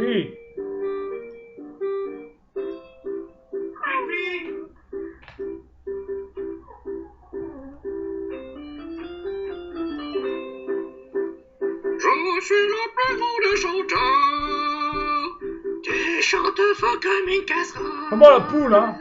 puis... Je suis le plus grand des chanteurs, qui chante fort comme une casserole. Comment la poule, hein?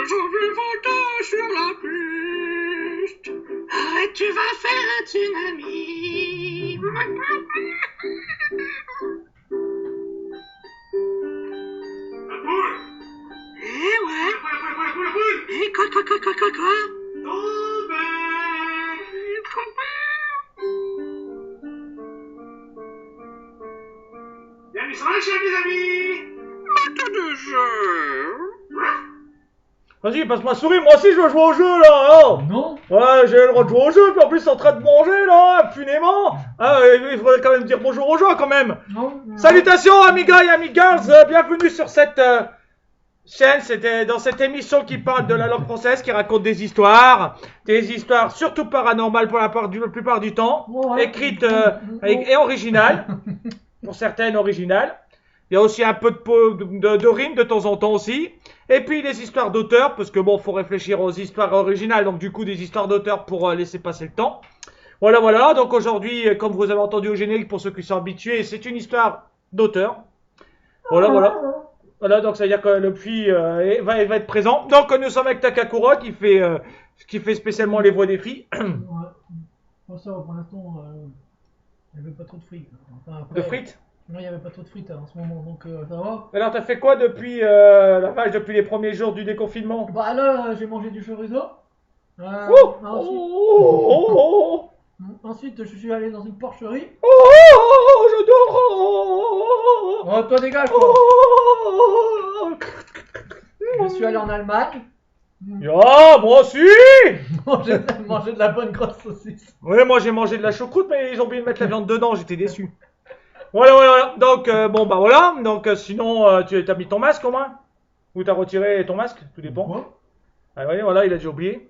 Je vais voler sur la piste. Arrête, tu vas faire un tsunami. La poule! Eh ouais. La poule! Eh quoi? Tombé! Bienvenue sur la chaîne, les amis! Maître de jeu. Vas-y, passe-moi la souris, moi aussi je veux jouer au jeu là, hein. Non. Ouais, j'ai le droit de jouer au jeu, puis en plus en train de manger là, impunément. Ah, il faudrait quand même dire bonjour aux gens quand même. Non. Salutations amigas et amigals, bienvenue sur cette chaîne, c'était dans cette émission qui parle de la langue française, qui raconte des histoires surtout paranormales pour la plupart du temps, Ouais. écrites et originales, pour certaines originales. Il y a aussi un peu de rimes de temps en temps aussi. Et puis les histoires d'auteurs, parce que bon, faut réfléchir aux histoires originales, donc du coup des histoires d'auteurs pour laisser passer le temps. Voilà. Donc aujourd'hui, comme vous avez entendu au générique, pour ceux qui sont habitués, c'est une histoire d'auteur. Voilà, donc ça veut dire que le puits va être présent. Donc nous sommes avec Takakura qui fait spécialement les voix des filles. Ouais. Bon, ça, pour l'instant, il n'y avait pas trop de frites. Enfin, après, De frites. Non, il n'y avait pas trop de frites en ce moment, donc ça va. Alors t'as fait quoi depuis depuis les premiers jours du déconfinement? Bah là, j'ai mangé du chorizo. Ensuite, je suis allé dans une porcherie. J'adore. Oh, toi dégage quoi. Je suis allé en Allemagne. Ah, moi aussi. manger de la bonne grosse saucisse. Ouais, moi j'ai mangé de la choucroute, mais ils ont oublié de mettre la viande dedans, j'étais déçu. Voilà. Donc, bon, bah voilà. Donc, sinon, tu as mis ton masque au moins? Ou t'as retiré ton masque? Tout dépend. Quoi? Ah oui, voilà, il a déjà oublié.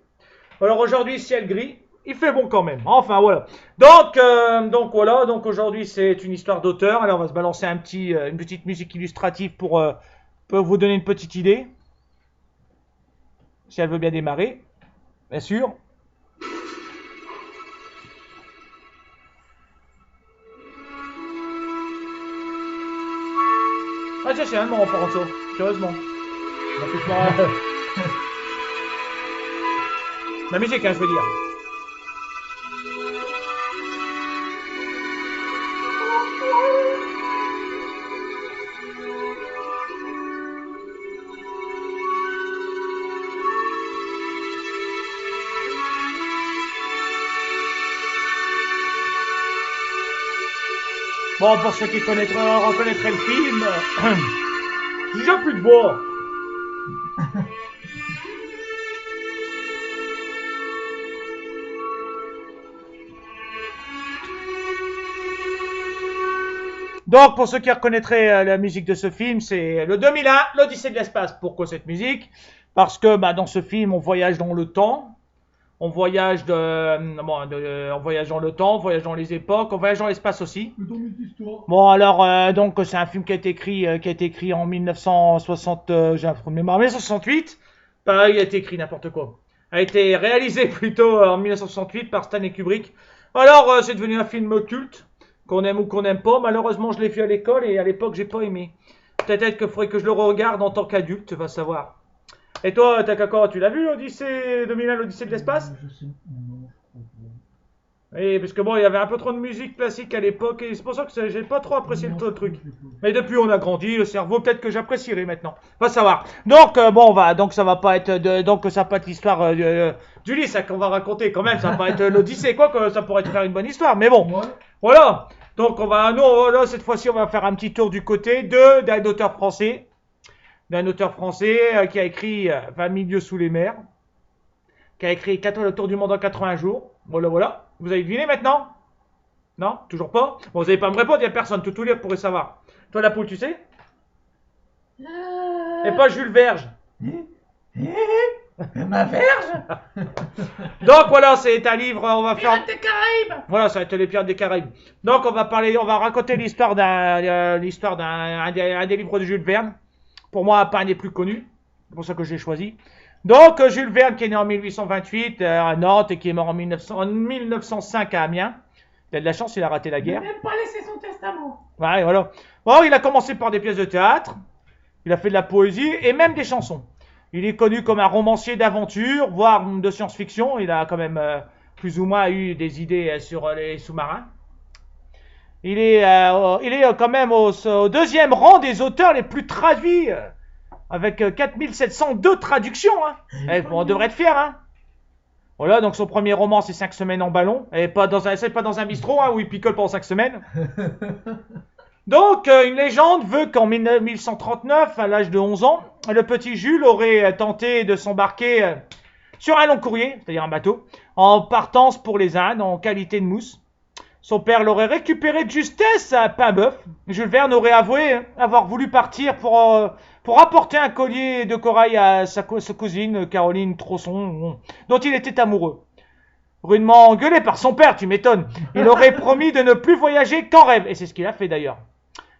Alors aujourd'hui, ciel gris. Il fait bon quand même. Enfin, voilà. Donc voilà. Donc aujourd'hui, c'est une histoire d'auteur. Alors, on va se balancer une petite musique illustrative pour vous donner une petite idée. Si elle veut bien démarrer. Bien sûr. Ah tiens, c'est un moment pour Ranzo, curieusement. La musique, hein, je veux dire. Bon, pour ceux qui reconnaîtraient le film, j'ai déjà plus de voix. Donc, pour ceux qui reconnaîtraient la musique de ce film, c'est le 2001, l'Odyssée de l'espace. Pourquoi cette musique? Parce que dans ce film, on voyage dans le temps. On voyage on voyage dans le temps, on voyage dans les époques, on voyage dans l'espace aussi. Bon alors donc c'est un film qui a été écrit en 1960, j'ai un trou de mémoire, 1968. Pareil, il a été écrit n'importe quoi. A été réalisé plutôt en 1968 par Stanley Kubrick. Alors c'est devenu un film culte, qu'on aime ou qu'on n'aime pas. Malheureusement, je l'ai vu à l'école et à l'époque j'ai pas aimé. Peut-être qu'il faudrait que je le regarde en tant qu'adulte, va savoir. Et toi, Takakura, tu l'as vu, l'Odyssée 2001, l'Odyssée de l'espace? Je sais. Non, je crois pas. Oui, parce que bon, il y avait un peu trop de musique classique à l'époque et c'est pour ça que j'ai pas trop apprécié le truc. Mais depuis, on a grandi, le cerveau, peut-être que j'apprécierai maintenant. Va savoir. Donc, donc ça va pas être l'histoire d'Ulysse qu'on va raconter quand même. Ça va pas être l'Odyssée, quoi que ça pourrait faire une bonne histoire. Mais bon, Ouais. voilà. Donc, là, cette fois-ci, on va faire un petit tour du côté d'un auteur français. d'un auteur français qui a écrit 20 000 lieues sous les mers, qui a écrit 4 le tour du monde en 80 jours. Voilà, voilà. Vous avez deviné maintenant? Non? Toujours pas? Bon, vous n'allez pas me répondre, il n'y a personne. Tout lire pourrait savoir. Toi, la poule, tu sais? Et pas Jules Verge. Ma verge. Donc voilà, c'est un livre, on va faire... Pirates des Caraïbes. Voilà, ça va être les Pirates des Caraïbes. Donc on va raconter l'histoire d'un des livres de Jules Verne. Pour moi, pas un des plus connus. C'est pour ça que je l'ai choisi. Donc Jules Verne qui est né en 1828 à Nantes et qui est mort en 1905 à Amiens. Il a de la chance, il a raté la Il guerre. n'a même pas laissé son testament. Ouais, voilà. Bon, il a commencé par des pièces de théâtre. Il a fait de la poésie et même des chansons. Il est connu comme un romancier d'aventure, voire de science-fiction. Il a quand même plus ou moins eu des idées sur les sous-marins. Il est quand même au deuxième rang des auteurs les plus traduits, avec 4702 traductions. Hein. On devrait être fiers. Hein. Voilà, donc son premier roman, c'est 5 semaines en ballon. Et c'est pas dans un bistrot où il picole pendant 5 semaines. Donc, une légende veut qu'en 1139, à l'âge de 11 ans, le petit Jules aurait tenté de s'embarquer sur un long courrier, c'est-à-dire un bateau, en partance pour les Indes, en qualité de mousse. Son père l'aurait récupéré de justesse à Paimboeuf. Jules Verne aurait avoué avoir voulu partir pour apporter un collier de corail à sa cousine, Caroline Trausson, dont il était amoureux. Rudement engueulé par son père, tu m'étonnes, il aurait promis de ne plus voyager qu'en rêve, et c'est ce qu'il a fait d'ailleurs.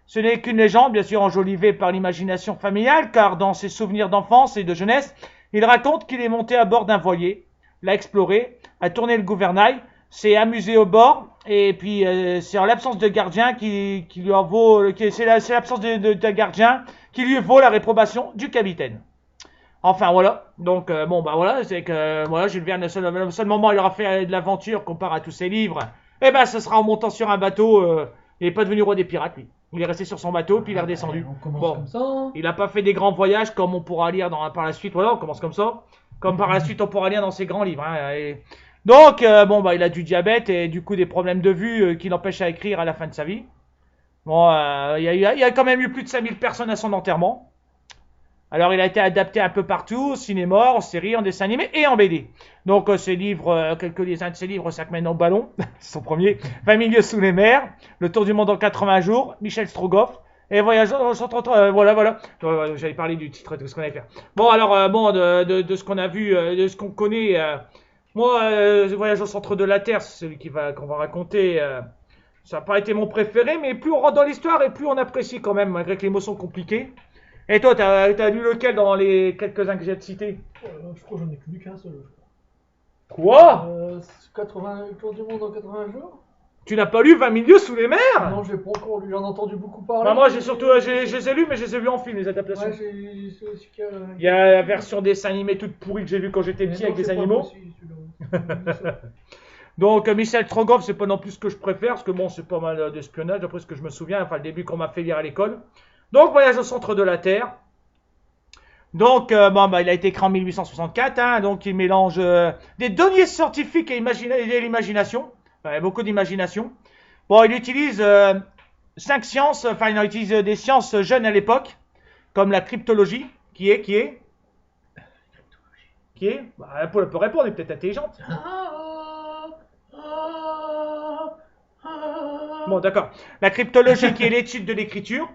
Ce n'est qu'une légende, bien sûr enjolivée par l'imagination familiale, car dans ses souvenirs d'enfance et de jeunesse, il raconte qu'il est monté à bord d'un voilier, l'a exploré, a tourné le gouvernail, s'est amusé au bord, et puis c'est en l'absence de gardien c'est l'absence de gardien qui lui vaut la réprobation du capitaine. Enfin voilà, donc voilà, c'est que voilà, Jules Verne, le seul moment où il aura fait de l'aventure comparé à tous ses livres, ce sera en montant sur un bateau. Il n'est pas devenu roi des pirates, lui. Il est resté sur son bateau, puis il est redescendu. On commence comme ça. Il n'a pas fait des grands voyages comme on pourra lire par la suite. Voilà, on commence comme ça. Comme par la suite, on pourra lire dans ses grands livres. Hein. Donc, il a du diabète et du coup des problèmes de vue qui l'empêchent à écrire à la fin de sa vie. Bon, il y a quand même eu plus de 5000 personnes à son enterrement. Alors, il a été adapté un peu partout, au cinéma, en série, en dessin animé et en BD. Donc, uns de ses livres, 5 mènes en ballon, c'est son premier, 20 000 lieues sous les mers, Le tour du monde en 80 jours, Michel Strogoff, et Voyage en 130, voilà. J'avais parlé du titre de ce qu'on allait faire. Bon, alors, de ce qu'on a vu, de ce qu'on connaît, Voyage au centre de la Terre, c'est celui qu'on va raconter. Ça n'a pas été mon préféré, mais plus on rentre dans l'histoire et plus on apprécie quand même, malgré que les mots sont compliqués. Et toi, t'as lu lequel dans les quelques-uns que j'ai cités? Je crois que j'en ai plus qu'un seul. Quoi? 80 tour du monde en 80 jours. Tu n'as pas lu 20 000 lieues sous les mers? Non, je l'ai pas encore lu, j'en ai entendu beaucoup parler. Bah moi, je les ai lus, mais je les ai vus en film, les adaptations. Ouais, j'ai aussi Il y a la version dessin animé toute pourrie que j'ai vue quand j'étais petit avec des animaux. Donc, Michel Strogoff, c'est pas non plus ce que je préfère, parce que bon, c'est pas mal d'espionnage, d'après ce que je me souviens, enfin le début qu'on m'a fait lire à l'école. Donc, Voyage au centre de la Terre. Donc, il a été écrit en 1864, hein, donc il mélange des données scientifiques et l'imagination. Enfin, il y a beaucoup d'imagination. Bon, il utilise 5 sciences, il utilise des sciences jeunes à l'époque, comme la cryptologie, qui est Paul peut répondre, elle est peut-être intelligente. Bon, d'accord. La cryptologie qui est l'étude de l'écriture.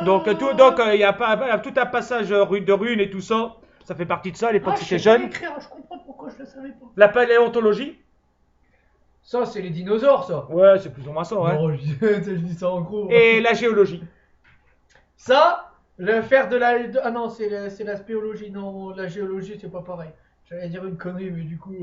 Donc, il y a tout un passage de runes et tout ça. Ça fait partie de ça à l'époque c'était jeune. Je comprends pourquoi je le savais pas. La paléontologie. Ça, c'est les dinosaures, ça. Ouais, c'est plus ou moins ça, ouais. Non, je dis ça en gros. Et la géologie. Ça, faire de la... Ah non, c'est la spéologie. Non, la géologie, c'est pas pareil. J'allais dire une connerie, mais du coup,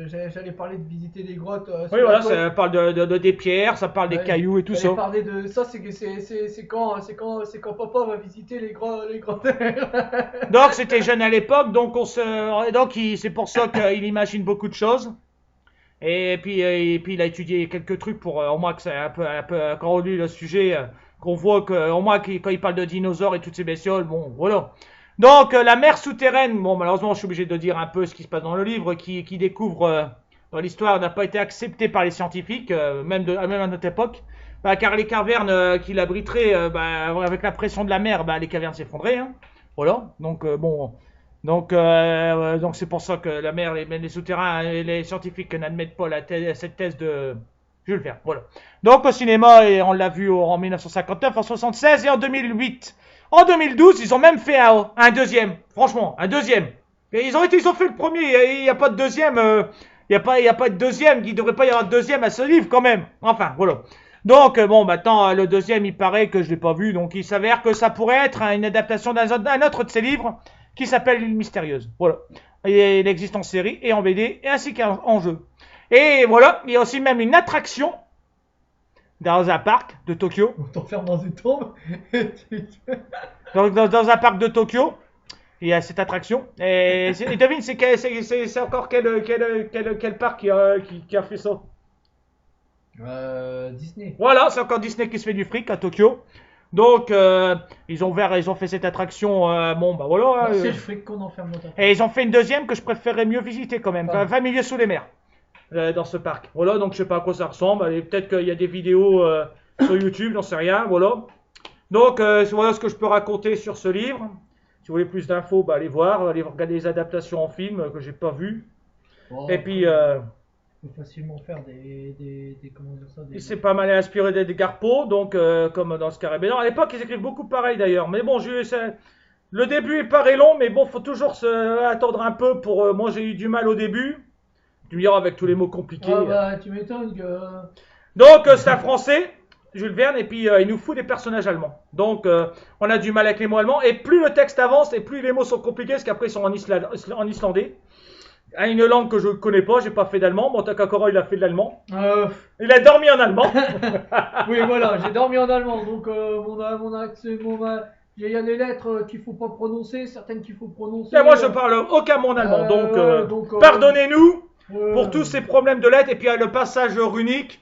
j'allais parler de visiter des grottes. Oui, voilà, ça parle des pierres, ça parle des cailloux et tout ça. Parler de ça, c'est quand papa va visiter les grottes. Donc, c'était jeune à l'époque, donc c'est pour ça qu'il imagine beaucoup de choses. Et puis il a étudié quelques trucs pour au moins que c'est un peu quand on lit le sujet, qu'on voit que au moins quand il parle de dinosaures et toutes ces bestioles, bon, voilà. Donc, la mer souterraine, bon, malheureusement, je suis obligé de dire un peu ce qui se passe dans le livre, qui découvre dans l'histoire, n'a pas été accepté par les scientifiques, même à notre époque, car les cavernes qui l'abriteraient, avec la pression de la mer, les cavernes s'effondraient. Hein. Voilà, donc bon, donc c'est pour ça que la mer, les souterrains et les scientifiques n'admettent pas cette thèse de Jules Verne. Voilà. Donc au cinéma, et on l'a vu en 1959, en 76 et en 2008. En 2012, ils ont même fait un deuxième. Franchement, un deuxième. Et ils ont fait le premier. Il n'y a pas de deuxième. Il y a pas de deuxième. Il ne devrait pas y avoir de deuxième à ce livre quand même. Enfin, voilà. Donc bon, maintenant le deuxième, il paraît que je l'ai pas vu. Donc il s'avère que ça pourrait être une adaptation d'un autre de ses livres qui s'appelle L'île mystérieuse. Voilà. Et il existe en série et en BD ainsi qu'en jeu. Et voilà, il y a aussi même une attraction dans un parc de Tokyo. On t'enferme dans une tombe. Dans un parc de Tokyo, il y a cette attraction. Et devine, c'est encore quel parc qui a fait ça? Disney. Voilà, c'est encore Disney qui se fait du fric à Tokyo. Donc, ils ont fait cette attraction. Bon, bah voilà. C'est le fric qu'on enferme dans ta tombe. Et ils ont fait une deuxième que je préférerais mieux visiter quand même. 20 milieux sous les mers. Dans ce parc. Voilà, donc je sais pas à quoi ça ressemble. Allez, peut-être qu'il y a des vidéos sur YouTube, j'en sais rien. Voilà. Donc, voilà ce que je peux raconter sur ce livre. Si vous voulez plus d'infos, bah, allez regarder les adaptations en film que j'ai pas vues. Oh, Et puis, on peut facilement faire comment dire ça, c'est pas mal inspiré d'Edgar Poe, donc comme dans Scarabée. Non, à l'époque, ils écrivent beaucoup pareil d'ailleurs. Mais bon, le début paraît long, mais bon, faut toujours attendre un peu pour. Moi, j'ai eu du mal au début. Tu me diras avec tous les mots compliqués. Ah bah, tu m'étonnes que. Donc, c'est un Français, Jules Verne, et puis il nous fout des personnages allemands. Donc, on a du mal avec les mots allemands, et plus le texte avance, et plus les mots sont compliqués, parce qu'après, ils sont en islandais. Une langue que je ne connais pas, j'ai pas fait d'allemand. Bon, Takakura, il a fait de l'allemand. Il a dormi en allemand. Oui, voilà, j'ai dormi en allemand, donc mon accent, il y a des lettres qu'il faut pas prononcer, certaines qu'il faut prononcer. Et moi, je parle aucun mot en allemand, donc pardonnez-nous pour tous ces problèmes de lettres. Et puis, il y a le passage runique.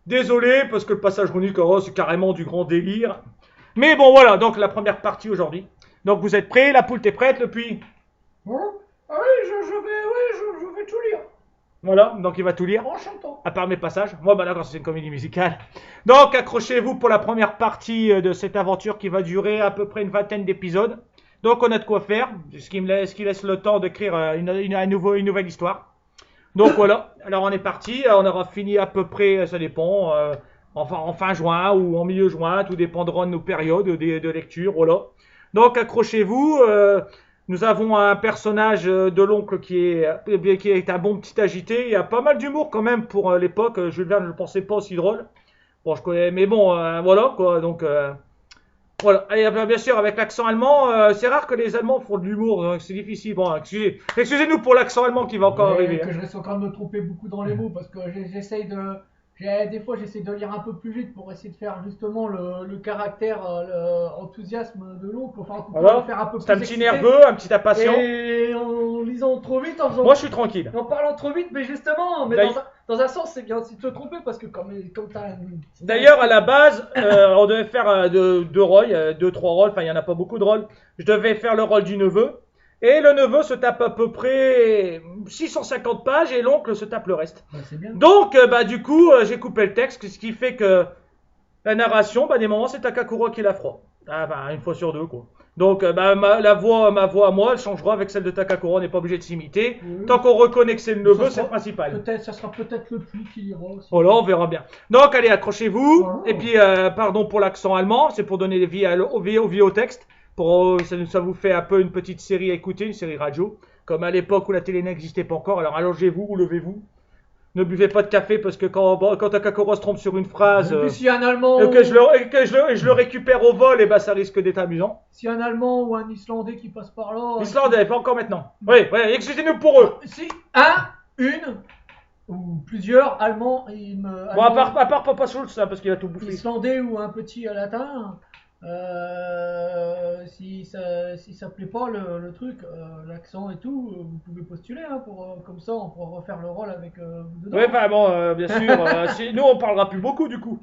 Désolé, parce que le passage runique, c'est carrément du grand délire. Mais bon, voilà, donc la première partie aujourd'hui. Donc, vous êtes prêts? La poule est prête, le puits? Ah oui, je vais tout lire. Voilà, donc il va tout lire. En chantant. À part mes passages. Moi, bah d'accord, c'est une comédie musicale. Donc, accrochez-vous pour la première partie de cette aventure qui va durer à peu près une vingtaine d'épisodes. Donc, on a de quoi faire, ce qui laisse le temps d'écrire une nouvelle histoire. Donc, voilà. Alors, on est parti. On aura fini à peu près, ça dépend, en fin juin ou en milieu juin. Tout dépendra de nos périodes de lecture. Voilà. Donc, accrochez-vous. Nous avons un personnage de l'oncle qui est un bon petit agité. Il y a pas mal d'humour quand même pour l'époque. Jules Verne, je ne pensais pas aussi drôle. Bon, je connais, mais bon, voilà quoi. Donc, voilà. Et bien sûr, avec l'accent allemand, c'est rare que les Allemands font de l'humour. Donc c'est difficile. Bon, excusez-nous pour l'accent allemand qui va encore arriver. Que je risque encore de me tromper beaucoup dans les mots parce que des fois, j'essaie de lire un peu plus vite pour essayer de faire justement le caractère, l'enthousiasme de l'oncle. Enfin, voilà. Faire un peu plus c'est un petit nerveux, un petit impatient. Et en lisant trop vite, moi je suis tranquille. En parlant trop vite, mais justement, mais dans un sens, c'est bien aussi de se tromper parce que comme t'as. D'ailleurs, à la base, on devait faire deux rôles, 2-3 rôles. Enfin, il y en a pas beaucoup de rôles. Je devais faire le rôle du neveu. Et le neveu se tape à peu près 650 pages et l'oncle se tape le reste. Bah, c'est bien. Donc, du coup, j'ai coupé le texte, ce qui fait que la narration, des moments, c'est Takakura qui la fera. Une fois sur deux, quoi. Donc, ma voix à moi, elle changera avec celle de Takakura, on n'est pas obligé de s'imiter. Oui. Tant qu'on reconnaît que c'est le neveu, c'est le principal. Ça sera peut-être le puits qui lira aussi. Voilà, on verra bien. Donc, allez, accrochez-vous. Voilà. Et puis, pardon pour l'accent allemand, c'est pour donner vie au texte. Ça vous fait un peu une petite série à écouter, une série radio, comme à l'époque où la télé n'existait pas encore. Alors allongez-vous ou levez-vous. Ne buvez pas de café parce que quand Takakura se trompe sur une phrase, et puis si un Allemand que je le récupère au vol, et ça risque d'être amusant. Si un Allemand ou un Islandais qui passe par là. Islandais, pas encore maintenant. Oui, excusez-nous pour eux. Si une ou plusieurs Allemands, bon, à part Papa Schultz, parce qu'il a tout bouffé. Islandais ou un petit latin. Si ça plaît pas le truc, l'accent et tout, vous pouvez postuler comme ça on pourra refaire le rôle avec vous dedans. Ouais, bon, bien sûr. Nous on parlera plus beaucoup du coup,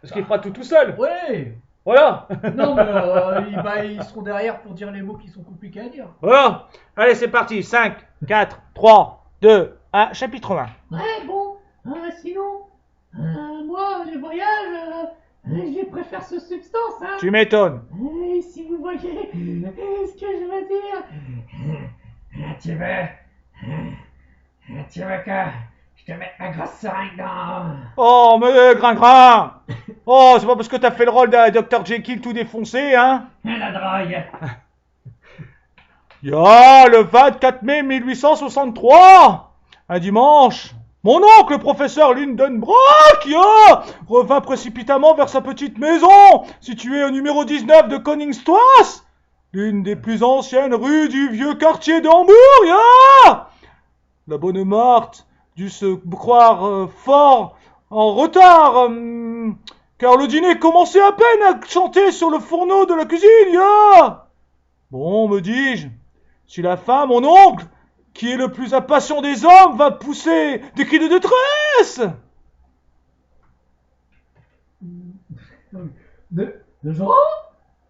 parce qu'il fera tout seul. Ouais. Voilà. Non mais ils seront derrière pour dire les mots qui sont compliqués à dire. Voilà. Allez, c'est parti. 5, 4, 3, 2, 1, chapitre 1. Ouais, bon. Sinon, moi les voyages. Je préfère ce substance, hein. Tu m'étonnes. Et si vous voyez Ok, ce que je veux dire... Tu veux que je te mette ma grosse seringue dans... Oh, mais Gringrin! Oh, c'est pas parce que t'as fait le rôle d'un Dr. Jekyll tout défoncé, hein? La drogue. Ya, le 24 mai 1863, un dimanche, mon oncle, le professeur Lindenbrock, revint précipitamment vers sa petite maison, située au numéro 19 de Koningsstrasse, l'une des plus anciennes rues du vieux quartier de Hambourg, La bonne Marthe dut se croire fort en retard, car le dîner commençait à peine à chanter sur le fourneau de la cuisine, Bon, me dis-je, si la femme, mon oncle, qui est le plus impatient des hommes, va pousser des cris de détresse. De Jean?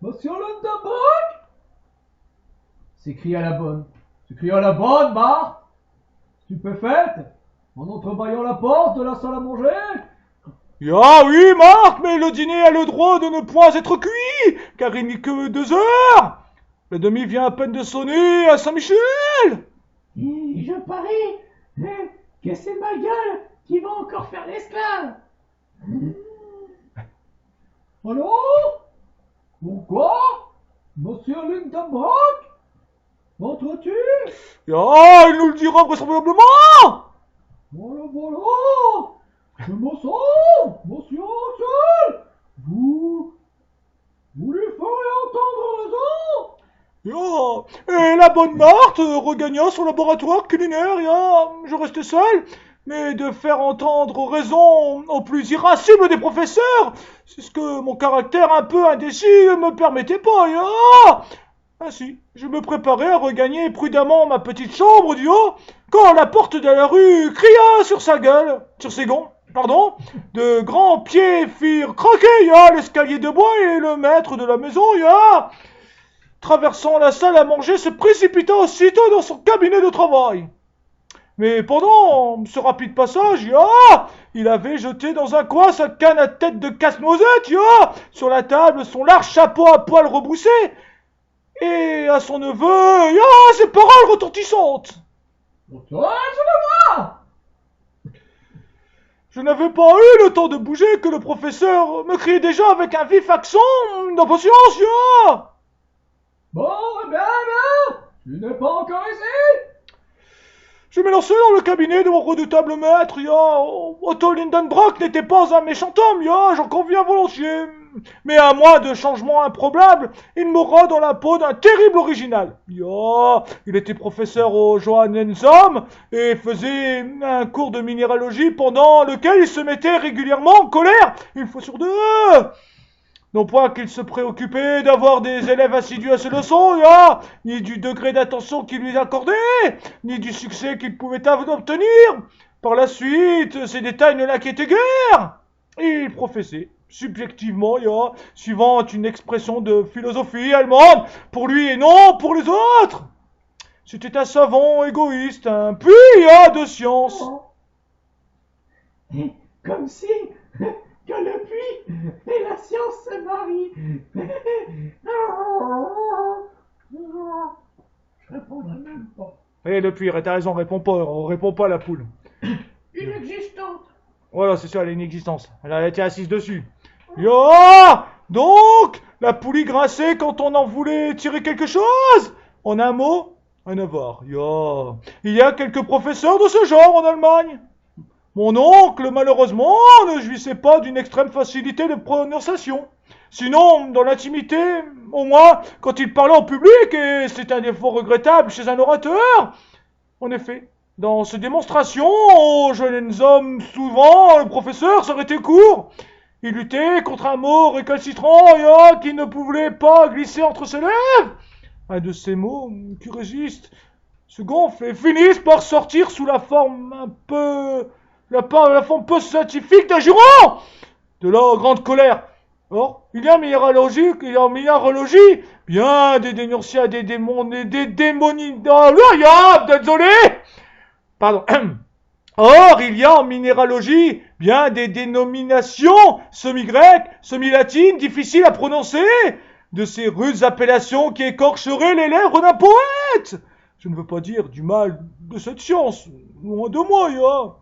Monsieur Lindenbrock? S'écria la bonne, Marthe, stupéfaite, en entrebâillant la porte de la salle à manger. Ya oui, Marthe, mais le dîner a le droit de ne point être cuit, car il n'est que 2 heures. La demi vient à peine de sonner à Saint-Michel. Et je parie que c'est ma gueule qui va encore faire l'esclave. Alors? Pourquoi? Monsieur Lindenbrock? Entres-tu? Ya, il nous le dira vraisemblablement. Voilà. Je me sens, monsieur Axel. Vous lui ferez entendre raison. Ya, et la bonne Marthe regagna son laboratoire culinaire, je restais seul, mais de faire entendre raison au plus irascible des professeurs, c'est ce que mon caractère un peu indécis me permettait pas, Ainsi, je me préparais à regagner prudemment ma petite chambre du haut, quand la porte de la rue cria sur ses gonds, de grands pieds firent craquer, l'escalier de bois et le maître de la maison, traversant la salle à manger, se précipita aussitôt dans son cabinet de travail. Mais pendant ce rapide passage, il avait jeté dans un coin sa canne à tête de casse-noisette, sur la table son large chapeau à poils rebroussé, et à son neveu, ces paroles retentissantes. Je n'avais pas eu le temps de bouger que le professeur me criait déjà avec un vif accent d'impatience, Bon, bien, tu n'es pas encore ici? Je m'élançai dans le cabinet de mon redoutable maître, Otto Lindenbrock n'était pas un méchant homme, j'en conviens volontiers. Mais à moins de changements improbables, il mourra dans la peau d'un terrible original. Il était professeur au Johannenheim et faisait un cours de minéralogie pendant lequel il se mettait régulièrement en colère, une fois sur 2. Non pas qu'il se préoccupait d'avoir des élèves assidus à ses leçons, ni du degré d'attention qu'il lui accordait, ni du succès qu'il pouvait obtenir. Par la suite, ces détails ne l'inquiétaient guère. Il professait subjectivement, suivant une expression de philosophie allemande, pour lui et non pour les autres. C'était un savant égoïste, un puits de science. Comme si que le puits et la science se marient. Je répondrai même pas. Et le puits, t'as raison, on répond pas à la poule. Inexistante. Voilà, c'est ça, elle est inexistence. Elle était assise dessus. Donc, la poulie grinçait quand on en voulait tirer quelque chose. En un mot, un avare. Il y a quelques professeurs de ce genre en Allemagne. Mon oncle, malheureusement, ne jouissait pas d'une extrême facilité de prononciation. Sinon, dans l'intimité, au moins, quand il parlait en public, et c'est un défaut regrettable chez un orateur. En effet, dans ces démonstrations, aux jeunes hommes, souvent, le professeur s'arrêtait court. Il luttait contre un mot récalcitrant, qui ne pouvait pas glisser entre ses lèvres. Un de ces mots qui résistent, se gonflent et finissent par sortir sous la forme la forme peu scientifique d'un juron. De la grande colère. Or, il y a en minéralogie, bien des dénonciats, des désolé! Pardon. Or, il y a en minéralogie bien des dénominations semi-grecques, semi-latines, difficiles à prononcer, de ces rudes appellations qui écorcheraient les lèvres d'un poète. Je ne veux pas dire du mal de cette science, loin de moi, ya.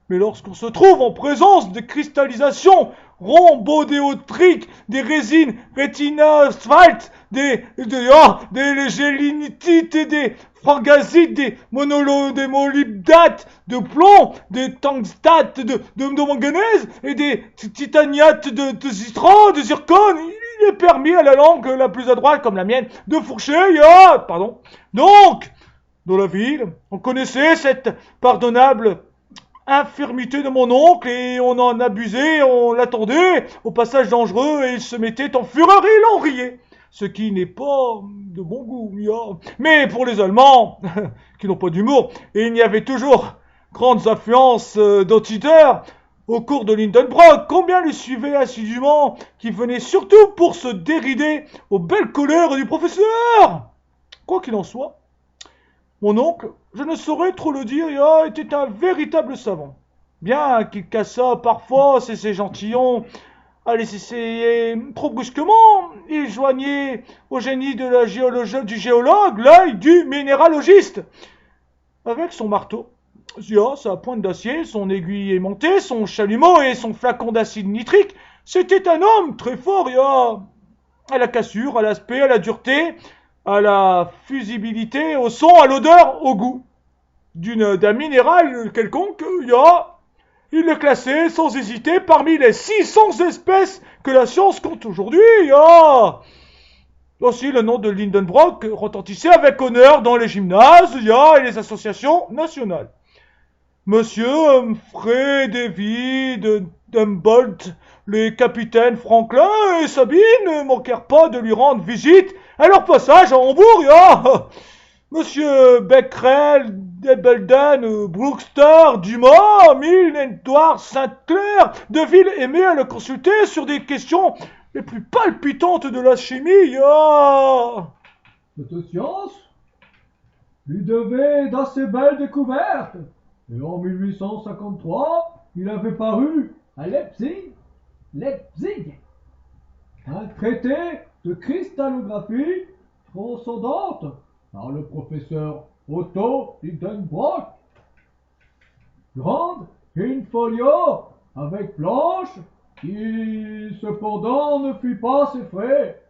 Mais lorsqu'on se trouve en présence de cristallisations rhombodéotriques, des résines rétinasphaltes, des gélinitites et des frangasites, des molybdates de plomb, des tungstates de manganèse et des titaniates de citron, de zircone, il est permis à la langue la plus adroite comme la mienne de fourcher, pardon. Donc, dans la ville, on connaissait cette pardonnable infirmité de mon oncle et on en abusait, on l'attendait au passage dangereux et il se mettait en fureur et il en riait. Ce qui n'est pas de bon goût, mais pour les Allemands, qui n'ont pas d'humour, et il y avait toujours grandes affluences d'auditeurs au cours de Lindenbrock, combien les suivaient assidûment, qui venaient surtout pour se dérider aux belles colères du professeur. Quoi qu'il en soit, mon oncle, je ne saurais trop le dire, était un véritable savant. Bien qu'il cassât parfois ses échantillons, c'est trop brusquement, il joignait au génie de la du géologue l'œil du minéralogiste. Avec son marteau, sa pointe d'acier, son aiguille aimantée, son chalumeau et son flacon d'acide nitrique, c'était un homme très fort, à la cassure, à l'aspect, à la dureté, à la fusibilité, au son, à l'odeur, au goût d'un minéral quelconque, il le classait sans hésiter parmi les 600 espèces que la science compte aujourd'hui, Aussi, le nom de Lindenbrock retentissait avec honneur dans les gymnases, et les associations nationales. Monsieur Humphrey, David, Humboldt, les capitaines Franklin et Sabine ne manquèrent pas de lui rendre visite à leur passage à Hambourg, Monsieur Becquerel, Debelden, Brewster, Dumas, Milne, Edward Saint-Clair, Deville aimait à le consulter sur des questions les plus palpitantes de la chimie, Cette science lui devait d'assez belles découvertes. Et en 1853, il avait paru à Leipzig, un traité de cristallographie transcendante par le professeur Otto Lidenbrock. Grande in folio avec planche qui cependant ne fit pas ses frais.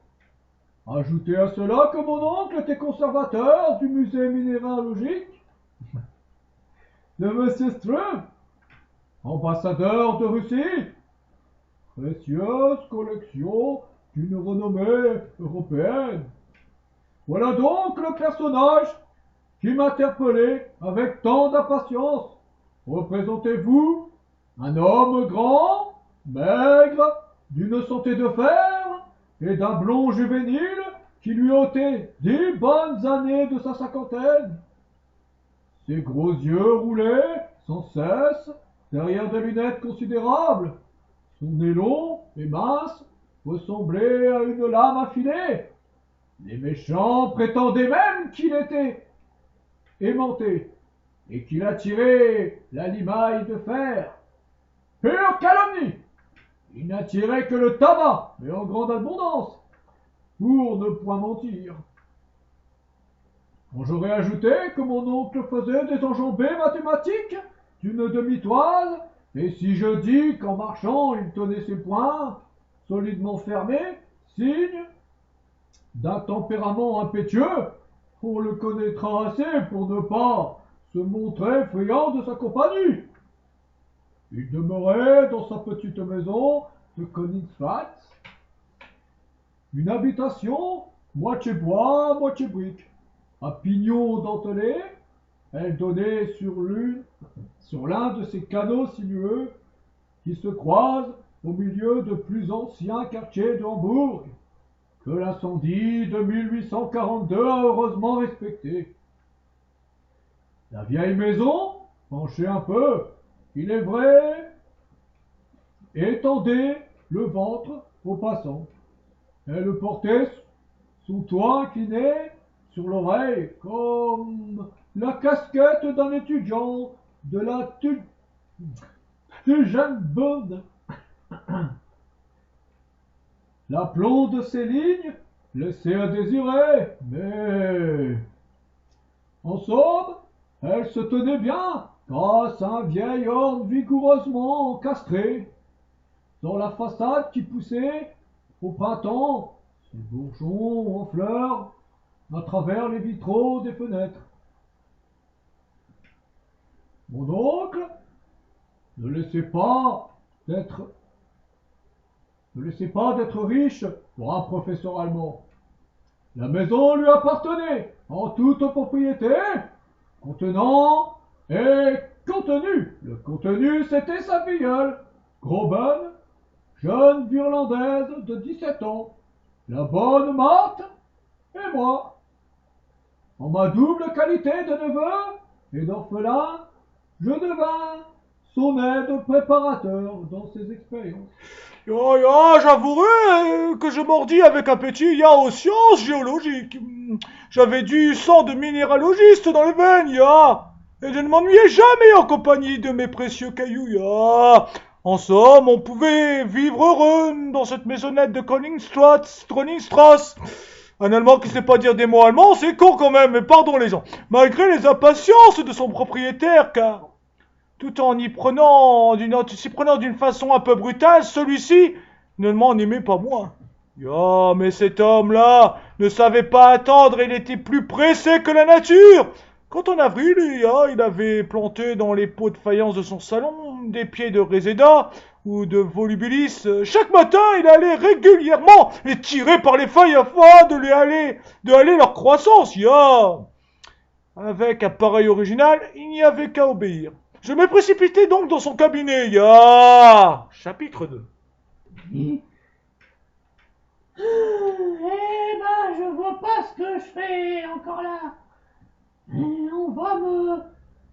Ajoutez à cela que mon oncle était conservateur du musée minéralogique de Monsieur Struve, ambassadeur de Russie. Précieuse collection d'une renommée européenne. Voilà donc le personnage qui m'interpellait avec tant d'impatience. Représentez-vous un homme grand, maigre, d'une santé de fer et d'un blond juvénile qui lui ôtait 10 bonnes années de sa cinquantaine. Ses gros yeux roulaient sans cesse derrière des lunettes considérables. Son nez long et mince ressemblait à une lame affilée. Les méchants prétendaient même qu'il était aimanté et qu'il attirait la limaille de fer. Pure calomnie! Il n'attirait que le tabac, mais en grande abondance, pour ne point mentir. Quand j'aurais ajouté que mon oncle faisait des enjambées mathématiques d'une demi-toise, et si je dis qu'en marchant il tenait ses poings solidement fermés, signe d'un tempérament impétueux, on le connaîtra assez pour ne pas se montrer friand de sa compagnie. Il demeurait dans sa petite maison de Königswald, une habitation moitié bois, moitié brique. À pignon dentelé, elle donnait sur l'un de ces canaux sinueux qui se croisent au milieu de plus anciens quartiers de Hambourg, que l'incendie de 1842 a heureusement respecté. La vieille maison, penchée un peu, il est vrai, étendait le ventre aux passants. Elle portait son toit incliné sur l'oreille comme la casquette d'un étudiant de la Tugendbund. L'aplomb de ses lignes laissait à désirer, mais en somme, elle se tenait bien grâce à un vieil orme vigoureusement encastré, dans la façade qui poussait, au printemps, ses bourgeons en fleurs à travers les vitraux des fenêtres. Mon oncle ne laissait pas d'être riche pour un professeur allemand. La maison lui appartenait en toute propriété, contenant et contenu. Le contenu, c'était sa filleule, Groben, jeune Virlandaise de 17 ans, la bonne Marthe et moi. En ma double qualité de neveu et d'orphelin, je devins son aide préparateur dans ses expériences. J'avouerai que je mordis avec appétit aux sciences géologiques. J'avais du sang de minéralogiste dans les veines, et je ne m'ennuyais jamais en compagnie de mes précieux cailloux, En somme, on pouvait vivre heureux dans cette maisonnette de Koningstrasse. Un Allemand qui sait pas dire des mots allemands, c'est con quand même, mais pardon les gens. Malgré les impatiences de son propriétaire, car tout en s'y prenant d'une façon un peu brutale, celui-ci ne m'en aimait pas moins. Mais cet homme-là ne savait pas attendre et il était plus pressé que la nature. Quand en avril, il avait planté dans les pots de faïence de son salon des pieds de réséda ou de volubilis. Chaque matin, il allait régulièrement les tirer par les feuilles afin de haler leur croissance. Avec un pareil original, il n'y avait qu'à obéir. Je me précipitai donc dans son cabinet. Chapitre 2. Je vois pas ce que je fais encore là. On va me...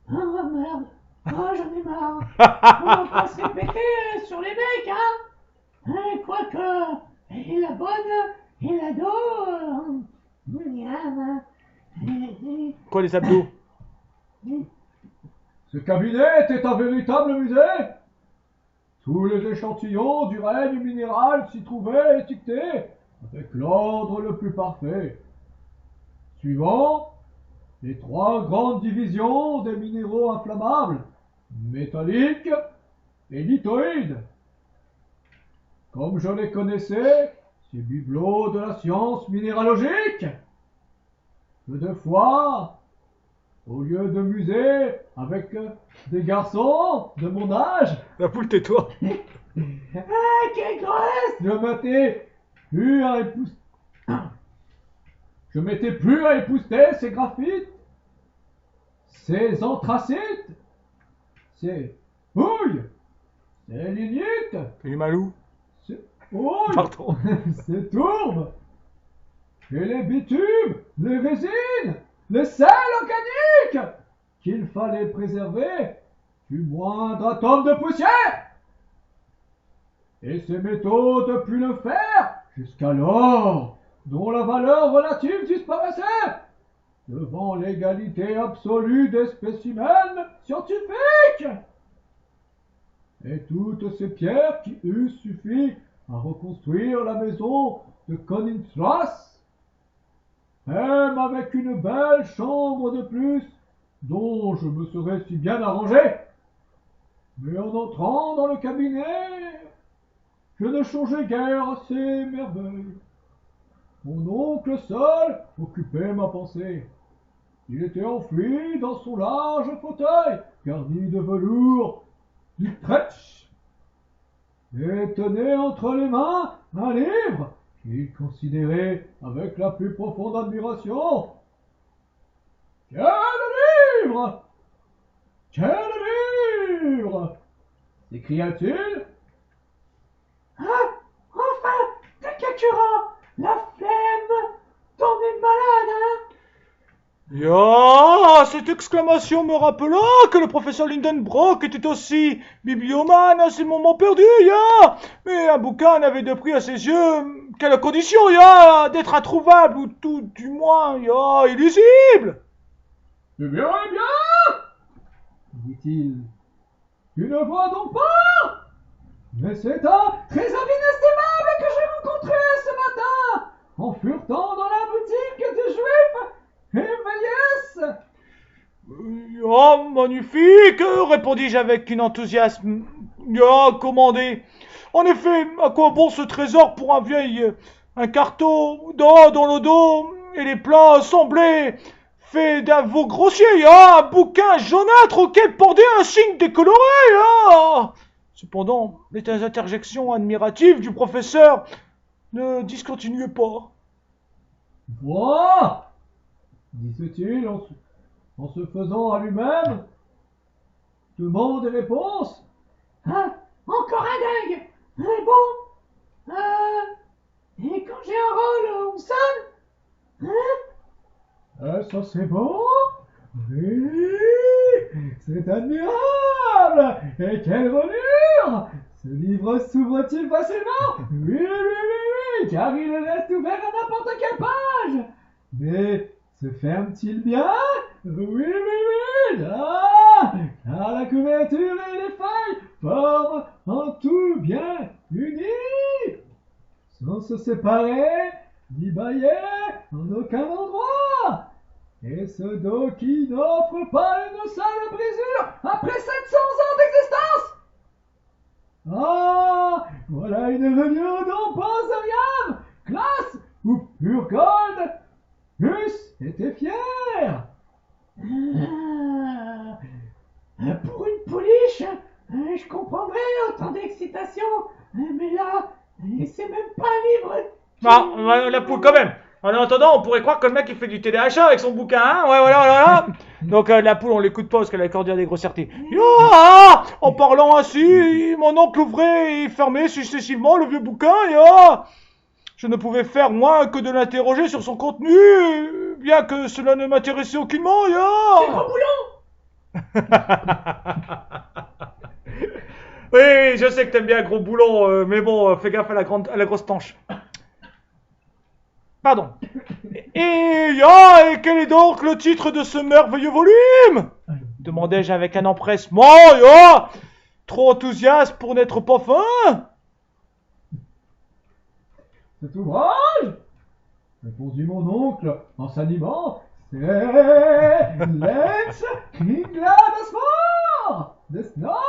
Ah merde. J'en ai marre. On va pas se répéter sur les mecs, hein. Quoique, et la bonne, et la dos... Quoi les abdos? Ce cabinet était un véritable musée. Tous les échantillons du règne minéral s'y trouvaient étiquetés avec l'ordre le plus parfait. Suivant les 3 grandes divisions des minéraux inflammables, métalliques et lithoïdes. Comme je les connaissais, ces bibelots de la science minéralogique, peu de fois, au lieu de muser avec des garçons de mon âge, La poule, tais-toi. Quelle grosse. Je m'étais plus à épousseter ces graphites, ces anthracites, ces houilles, ces lignites, Les malous. ces houilles, Pardon. ces tourbes, et les bitumes, les résines, les sels organiques qu'il fallait préserver du moindre atome de poussière. Et ces métaux depuis le fer jusqu'à l'or, dont la valeur relative disparaissait devant l'égalité absolue des spécimens scientifiques. Et toutes ces pierres qui eussent suffi à reconstruire la maison de Koningstrasse, même avec une belle chambre de plus dont je me serais si bien arrangé. Mais en entrant dans le cabinet, je ne songeais guère à ces merveilles. Mon oncle seul occupait ma pensée. Il était enfoui dans son large fauteuil, garni de velours d'Utrecht, et tenait entre les mains un livre qu'il considérait avec la plus profonde admiration. « Quel livre! Quel livre !» s'écria-t-il. Enfin, Takakura, la flemme, t'en es malade, Cette exclamation me rappela que le professeur Lindenbrock était aussi bibliomane à ses moments perdus, Mais un bouquin n'avait de prix à ses yeux qu'à la condition, d'être introuvable, ou tout du moins, illisible. Eh bien, dit-il, tu ne vois donc pas? Mais c'est un trésor inestimable que j'ai rencontré ce matin en furetant dans la boutique du juif Héméliès. Oh, magnifique, répondis-je avec un enthousiasme. Ah, commandé. En effet, à quoi bon ce trésor pour un vieil... un carton dans le dos et les plats semblés faits d'un veau grossier, un bouquin jaunâtre auquel pendait un signe décoloré. Cependant, les interjections admiratives du professeur ne discontinuaient pas. Quoi? Disait-il en se faisant à lui-même demande et réponse. Ah, encore un dingue. Mais bon, et quand j'ai un rôle, on sonne. Hein? Ça c'est bon? Oui, c'est admirable. Et quelle reliure! Ce livre s'ouvre-t-il facilement? Oui, oui, oui, oui, car il reste ouvert à n'importe quelle page. Mais se ferme-t-il bien? Oui, oui, oui, car la couverture et les feuilles forment un tout bien uni, sans se séparer, ni bailler en aucun endroit. Et ce dos qui n'offre pas une seule brisure après 700 ans d'existence. Ah, voilà une reliure dont Boseriam, classe ou Purgold eussent été fiers. Pour une pouliche, je comprendrais autant d'excitation, mais là, c'est même pas un livre. Ah, la poule quand même. En attendant, on pourrait croire que le mec il fait du TDAH avec son bouquin, hein. Ouais, voilà, voilà. Donc la poule, on l'écoute pas parce qu'elle a accordé à des grossièretés. En parlant ainsi, mon oncle ouvrait et fermait successivement le vieux bouquin et je ne pouvais faire moins que de l'interroger sur son contenu, bien que cela ne m'intéressait aucunement. C'est gros boulon. Oui, je sais que t'aimes bien gros boulon, mais bon, fais gaffe à la grosse tanche. Pardon. Et quel est donc le titre de ce merveilleux volume? Demandai-je avec un empressement, trop enthousiaste pour n'être pas fin. Cet ouvrage, répondit mon oncle en s'animant, c'est Lex Kringladesmar Desna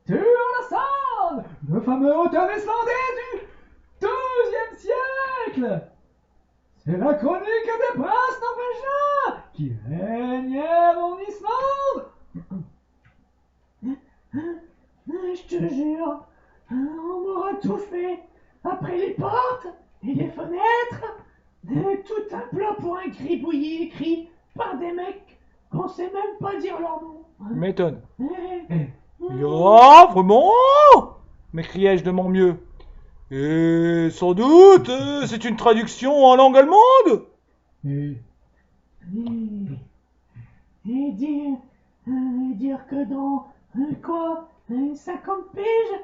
Turleson, le fameux auteur islandais du XIIe siècle. C'est la chronique des princes norvégiens qui régnèrent en Islande. Je te jure, on m'aura tout fait. Après les portes et les fenêtres, tout un plan pour un gribouillis écrit par des mecs qu'on sait même pas dire leur nom. M'étonne. Vraiment? M'écriai-je de mon mieux. Et sans doute, c'est une traduction en langue allemande? Et dire que dans, 50 piges,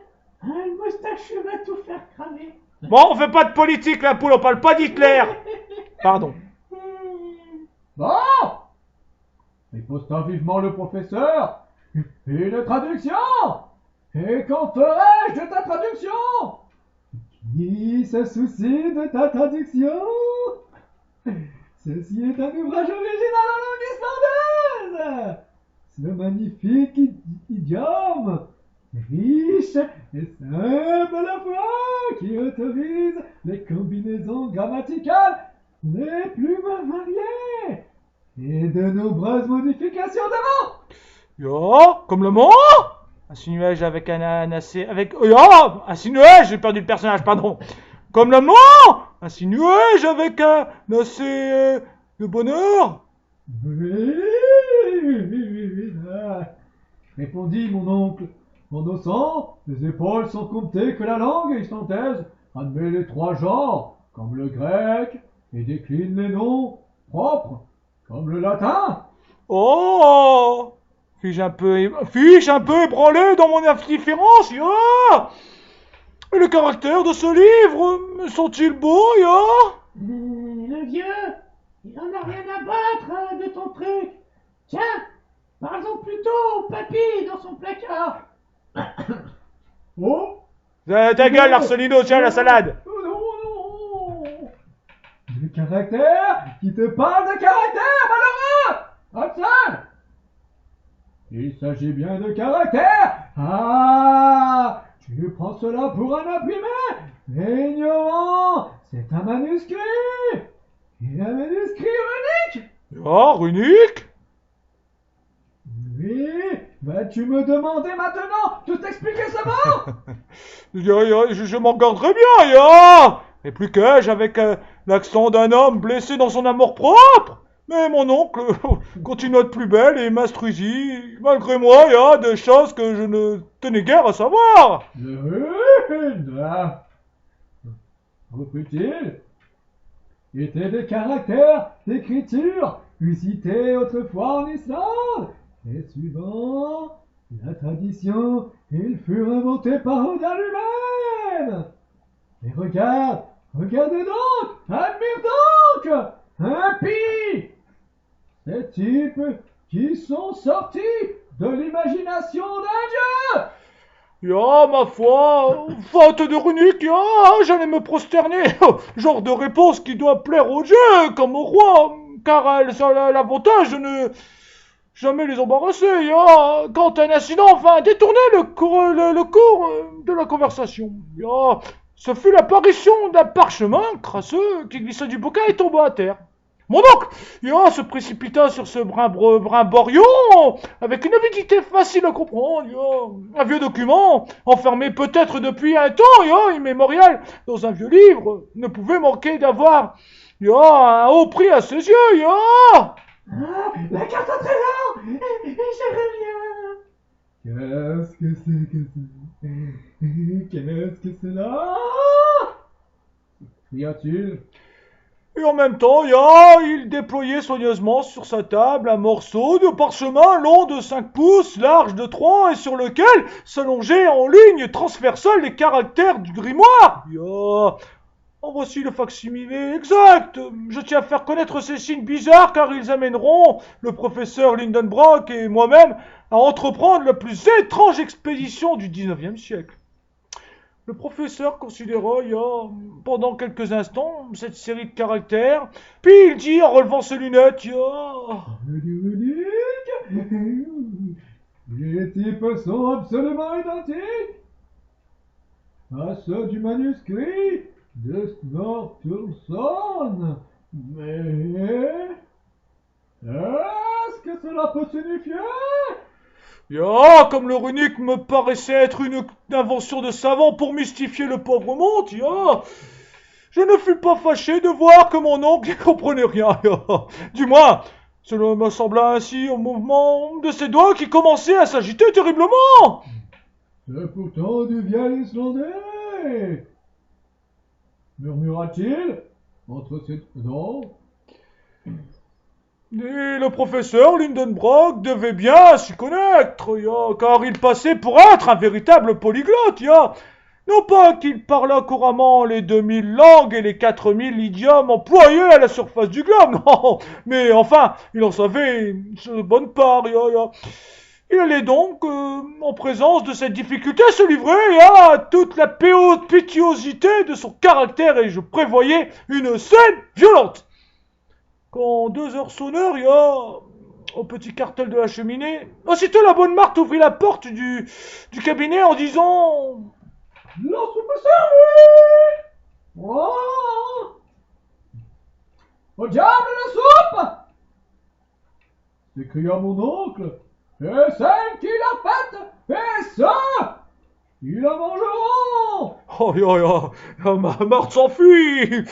le moustachu va tout faire cramer. Bon, on fait pas de politique, la poule, on parle pas d'Hitler. Pardon. Bon, riposta vivement le professeur. Une traduction. Et qu'en ferais-je de ta traduction? Qui se soucie de ta traduction? Ceci est un ouvrage original en langue islandaise. Ce magnifique idiome, riche et simple à la fois, qui autorise les combinaisons grammaticales les plus variées et de nombreuses modifications d'avant. Comme le mot? Insinuai-je avec insinuai-je, j'ai perdu le personnage, pardon. Comme le mot? Insinuai-je avec un assez de bonheur? Oui, répondit mon oncle, en haussant les épaules sans compter que la langue islandaise admet les trois genres, comme le grec, et décline les noms propres, comme le latin. Oh! Fis-je un peu ébranlé dans mon indifférence, Et les caractères de ce livre, me sont-ils beaux, Le vieux, il en a rien à battre de ton truc. Tiens, parlons plutôt au papy dans son placard. Oh! Ta gueule, Arsolino, tiens la salade! Non! de caractère qui te parle de caractère, malheureux Hudson! Il s'agit bien de caractère. Ah, tu prends cela pour un imprimé? Ignorant, c'est un manuscrit. Et un manuscrit unique. Ah, runique? Oui, vas-tu me demander maintenant de t'expliquer ça va? Je m'en garderai bien, ya! Et plus qu'ai-je avec l'accent d'un homme blessé dans son amour-propre? Mais mon oncle continua de plus belle et m'instruisit, malgré moi, des choses que je ne tenais guère à savoir. Reprit-il, étaient des caractères d'écriture usités autrefois en Islande, et suivant la tradition, ils furent inventés par Odin lui-même. Et regarde donc, admire donc, impie, ces types qui sont sortis de l'imagination d'un dieu. Ya, ma foi, faute de runique, j'allais me prosterner. Genre de réponse qui doit plaire au dieu comme au roi, car elle a l'avantage de ne jamais les embarrasser, quand un incident vint détourner le cours de la conversation. Ce fut l'apparition d'un parchemin crasseux qui glissa du bouquin et tomba à terre. Mon oncle, se précipita sur ce brimborion avec une avidité facile à comprendre. Un vieux document, enfermé peut-être depuis un temps immémorial dans un vieux livre, ne pouvait manquer d'avoir un haut prix à ses yeux. Ah, la carte au trésor. Je reviens. Qu'est-ce que c'est que ça? Qu'est-ce que c'est là? Cria-t-il. Et en même temps, il déployait soigneusement sur sa table un morceau de parchemin long de 5 pouces, large de 3, et sur lequel s'allongeaient en ligne transversale les caractères du grimoire. En voici le facsimilé exact. Je tiens à faire connaître ces signes bizarres car ils amèneront le professeur Lindenbrock et moi-même à entreprendre la plus étrange expédition du 19e siècle. Le professeur considéra, pendant quelques instants, cette série de caractères, puis il dit en relevant ses lunettes, Les types sont absolument identiques à ceux du manuscrit de Snorturson. Mais est-ce que cela peut signifier? Comme le runique me paraissait être une invention de savant pour mystifier le pauvre monde, je ne fus pas fâché de voir que mon oncle n'y comprenait rien. Du moins, cela me sembla ainsi au mouvement de ses doigts qui commençaient à s'agiter terriblement. C'est pourtant du vieil Islandais, murmura-t-il entre ses dents. Et le professeur Lindenbrock devait bien s'y connaître, car il passait pour être un véritable polyglotte, Non pas qu'il parlât couramment les 2000 langues et les 4000 idiomes employés à la surface du globe, non, mais enfin, il en savait une bonne part, Il allait donc, en présence de cette difficulté, se livrer à toute la pétiosité de son caractère, et je prévoyais une scène violente. Quand 2 heures sonnèrent, au petit cartel de la cheminée, aussitôt la bonne Marthe ouvrit la porte du cabinet en disant « La soupe est servie! Oh! Au diable la soupe! » s'écria mon oncle. « Et celle qui l'a faite, et ça, ils la mangeront! » Oh, Marthe s'enfuit.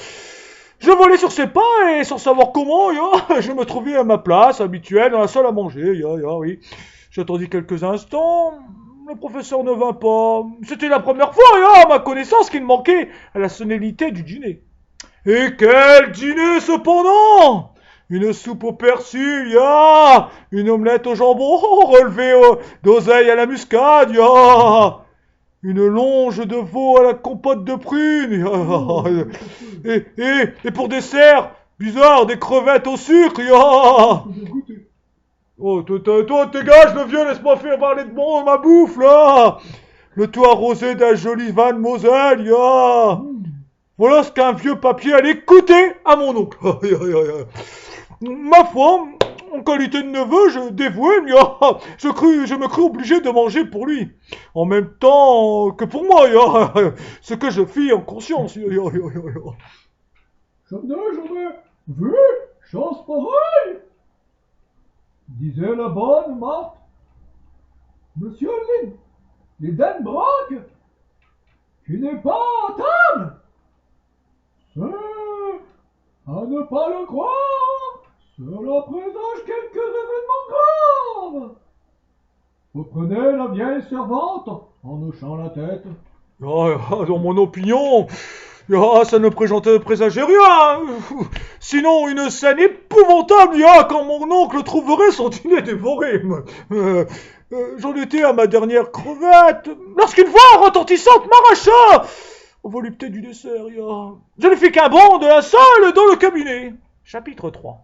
Je volais sur ses pas et sans savoir comment, je me trouvais à ma place habituelle dans la salle à manger, oui. J'attendis quelques instants, le professeur ne vint pas. C'était la première fois, à ma connaissance, qu'il manquait à la solennité du dîner. Et quel dîner cependant! Une soupe au persil, une omelette au jambon relevée d'oseille à la muscade, une longe de veau à la compote de prunes. Et pour dessert, bizarre, des crevettes au sucre. Oh, toi, dégage le vieux, laisse-moi faire parler de ma bouffe, là. Le tout arrosé d'un joli vin de Moselle, Voilà ce qu'un vieux papier allait coûter à mon oncle. Aïe, aïe, aïe, aïe. Ma foi, en qualité de neveu, je me crus obligé de manger pour lui. En même temps que pour moi, ce que je fis en conscience. Jamais j'aurais vu chose pareille, disait la bonne Marthe. Monsieur Lidenbrock, qui n'est pas à table, c'est, à ne pas le croire, cela présage quelques événements graves. Reprenait la vieille servante en hochant la tête. Dans mon opinion, ça ne présageait rien. Sinon, une scène épouvantable, quand mon oncle trouverait son dîner dévoré. J'en étais à ma dernière crevette, lorsqu'une voix retentissante m'arracha aux voluptés du dessert. Je ne fis qu'un bond de la salle dans le cabinet. Chapitre 3.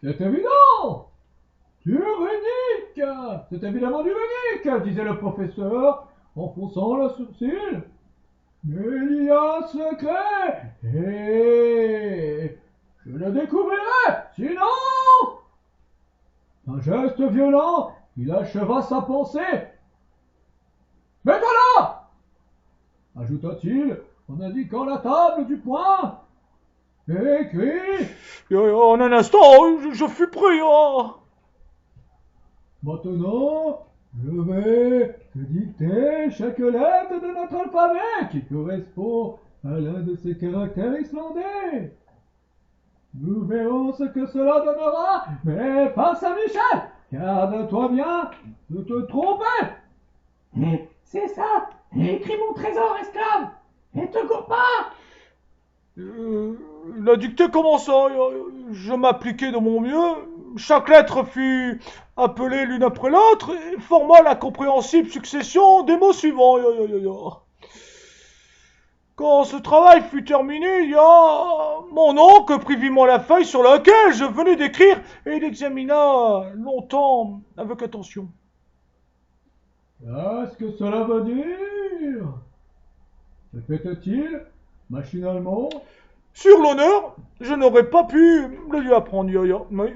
C'est évident. Du runique. C'est évidemment du runique, disait le professeur en fronçant le sourcil. Mais il y a un secret, et je le découvrirai, sinon... D'un geste violent, il acheva sa pensée. Mais voilà, ajouta-t-il en indiquant la table du poing, et écrit. En un instant, je fus pris. Maintenant, je vais te dicter chaque lettre de notre alphabet qui correspond à l'un de ces caractères islandais. Nous verrons ce que cela donnera, mais pas Saint-Michel, garde-toi bien de te tromper. C'est ça. Écris mon trésor, esclave. Et te cours pas. La dictée commença. Je m'appliquai de mon mieux. Chaque lettre fut appelée l'une après l'autre et forma la compréhensible succession des mots suivants. Quand ce travail fut terminé, mon oncle prit vivement la feuille sur laquelle je venais d'écrire et l'examina longtemps avec attention. Qu'est-ce que cela veut dire? Répétait-il machinalement. Sur l'honneur, je n'aurais pas pu le lui apprendre.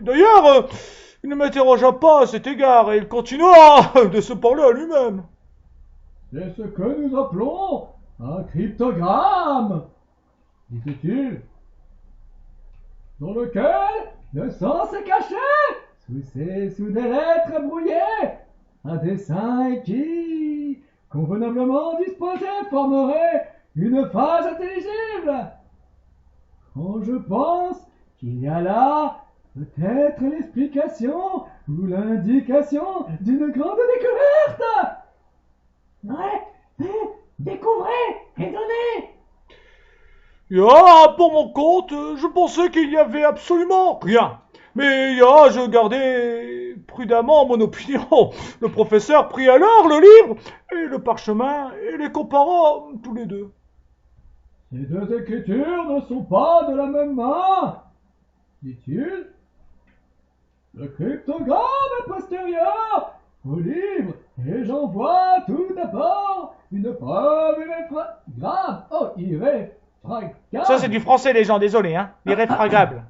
D'ailleurs, il ne m'interrogea pas à cet égard et il continua de se parler à lui-même. C'est ce que nous appelons un cryptogramme, disait-il, dans lequel le sens est caché sous des lettres brouillées, un dessin qui, convenablement disposé, formerait une phrase intelligible. Quand je pense qu'il y a là peut-être l'explication ou l'indication d'une grande découverte. Ouais, découvrez et donnez. Pour mon compte, je pensais qu'il n'y avait absolument rien. Mais je gardais prudemment mon opinion. Le professeur prit alors le livre et le parchemin et les compara tous les deux. Ces deux écritures ne sont pas de la même main, dit-il. Le cryptogramme est postérieur au livre et j'en vois tout d'abord une preuve irréfragable. Oh, irréfragable. Ça, c'est du français, les gens, désolé, hein. Irréfragable.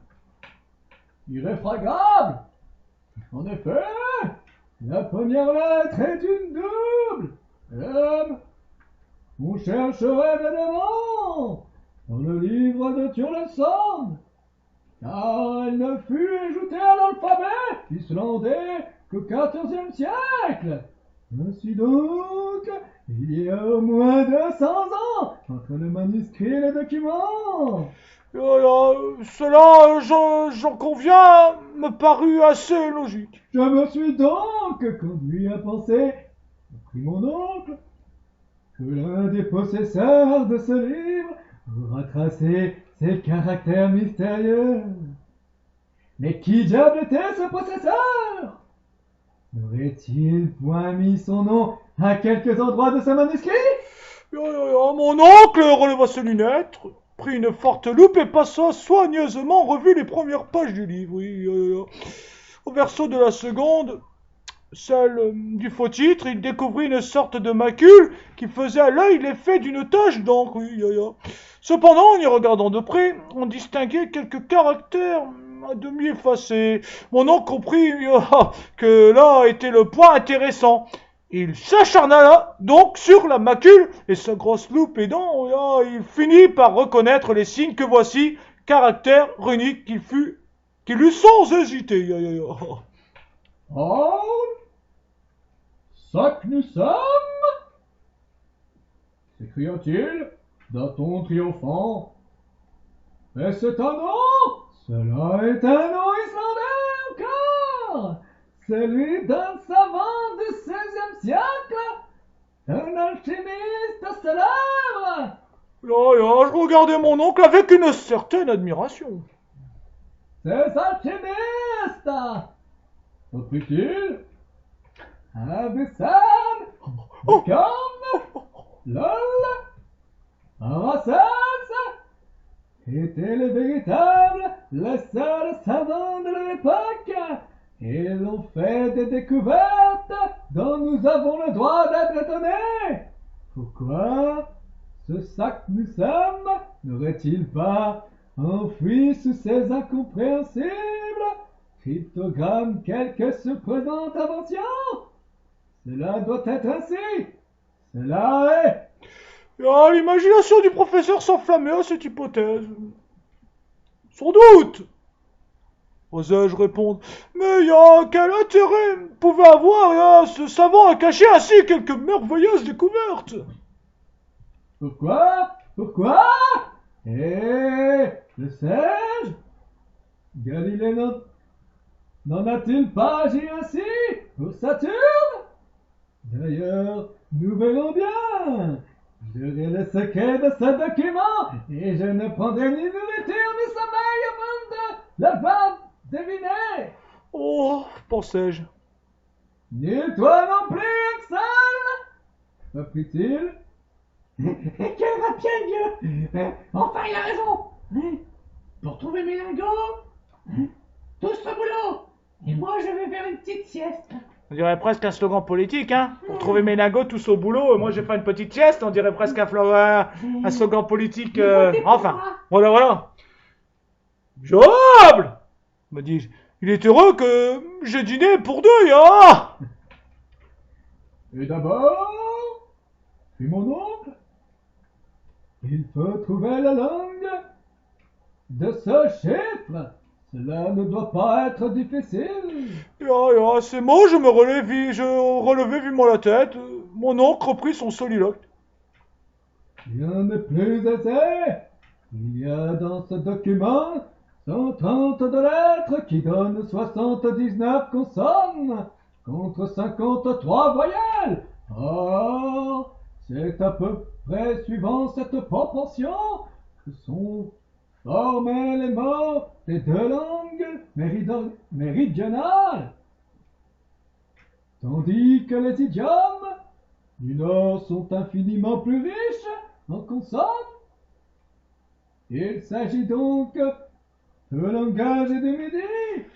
Irréfragable. En effet, la première lettre est une double. M. On chercherait évidemment dans le livre de Turleson, car elle ne fut ajoutée à l'alphabet islandais qu'au XIVe siècle. Ainsi donc, il y a au moins 200 ans entre le manuscrit et le document. Cela, j'en conviens, me parut assez logique. Je me suis donc conduit à penser, après mon oncle, que l'un des possesseurs de ce livre aura tracé ses caractères mystérieux. Mais qui diable était ce possesseur? N'aurait-il point mis son nom à quelques endroits de ce manuscrit? Mon oncle releva ses lunettes, prit une forte loupe et passa soigneusement en revue les premières pages du livre. Au verso de la seconde, celle du faux titre, il découvrit une sorte de macule qui faisait à l'œil l'effet d'une tache d'encre. Oui, cependant, en y regardant de près, on distinguait quelques caractères à demi effacés. Mon oncle comprit que là était le point intéressant. Il s'acharna là, donc, sur la macule, et sa grosse loupe aidant, il finit par reconnaître les signes que voici, caractères runiques qu'il eut sans hésiter. Oh, ça que nous sommes! S'écria-t-il d'un ton triomphant. Mais c'est un nom! Cela est un nom islandais encore! Celui d'un savant du XVIe siècle! Un alchimiste célèbre! Je regardais mon oncle avec une certaine admiration. Ces alchimistes! Reprit-il. Avicenne, Bacon, Lol, Paracelse étaient les seuls savants de leur époque. Ils ont fait des découvertes dont nous avons le droit d'être étonnés. Pourquoi ce sac nous sommes n'aurait-il pas enfoui sous ces incompréhensibles cryptogrammes quelque surprenante invention? Cela doit être ainsi. Cela est. L'imagination du professeur s'enflammait à cette hypothèse. Sans doute, osai-je répondre. Mais quel intérêt pouvait avoir ce savant à cacher ainsi quelques merveilleuses découvertes? Pourquoi? Le sais-je? Galilée n'en a-t-il pas agi ainsi pour Saturne? D'ailleurs, nous verrons bien. J'aurai le secret de ce document et je ne prendrai ni nourriture ni sommeil avant de le voir deviner. Oh, pensai-je. Ni toi non plus, Axel, reprit-il. Quel rapien, vieux! Enfin, il a raison! Pour trouver mes lingots, tous au boulot! Et moi, je vais faire une petite sieste. On dirait presque un slogan politique, hein. Pour trouver mes lingots tous au boulot, et moi je vais faire une petite sieste, on dirait presque un slogan politique. Enfin, voilà. Joable, me dis-je. Il est heureux que j'ai dîné pour deux, Et d'abord, puis mon oncle, il faut trouver la langue de ce chiffre. Cela ne doit pas être difficile. Ces mots, je relevais vivement la tête. Mon oncle reprit son soliloque. Rien n'est plus aisé. Il y a dans ce document 132 lettres qui donnent 79 consonnes contre 53 voyelles. Or, c'est à peu près suivant cette proportion que sont formés les mots des deux langues méridionales. Tandis que les idiomes du Nord sont infiniment plus riches en consonnes. Il s'agit donc de langage du Midi.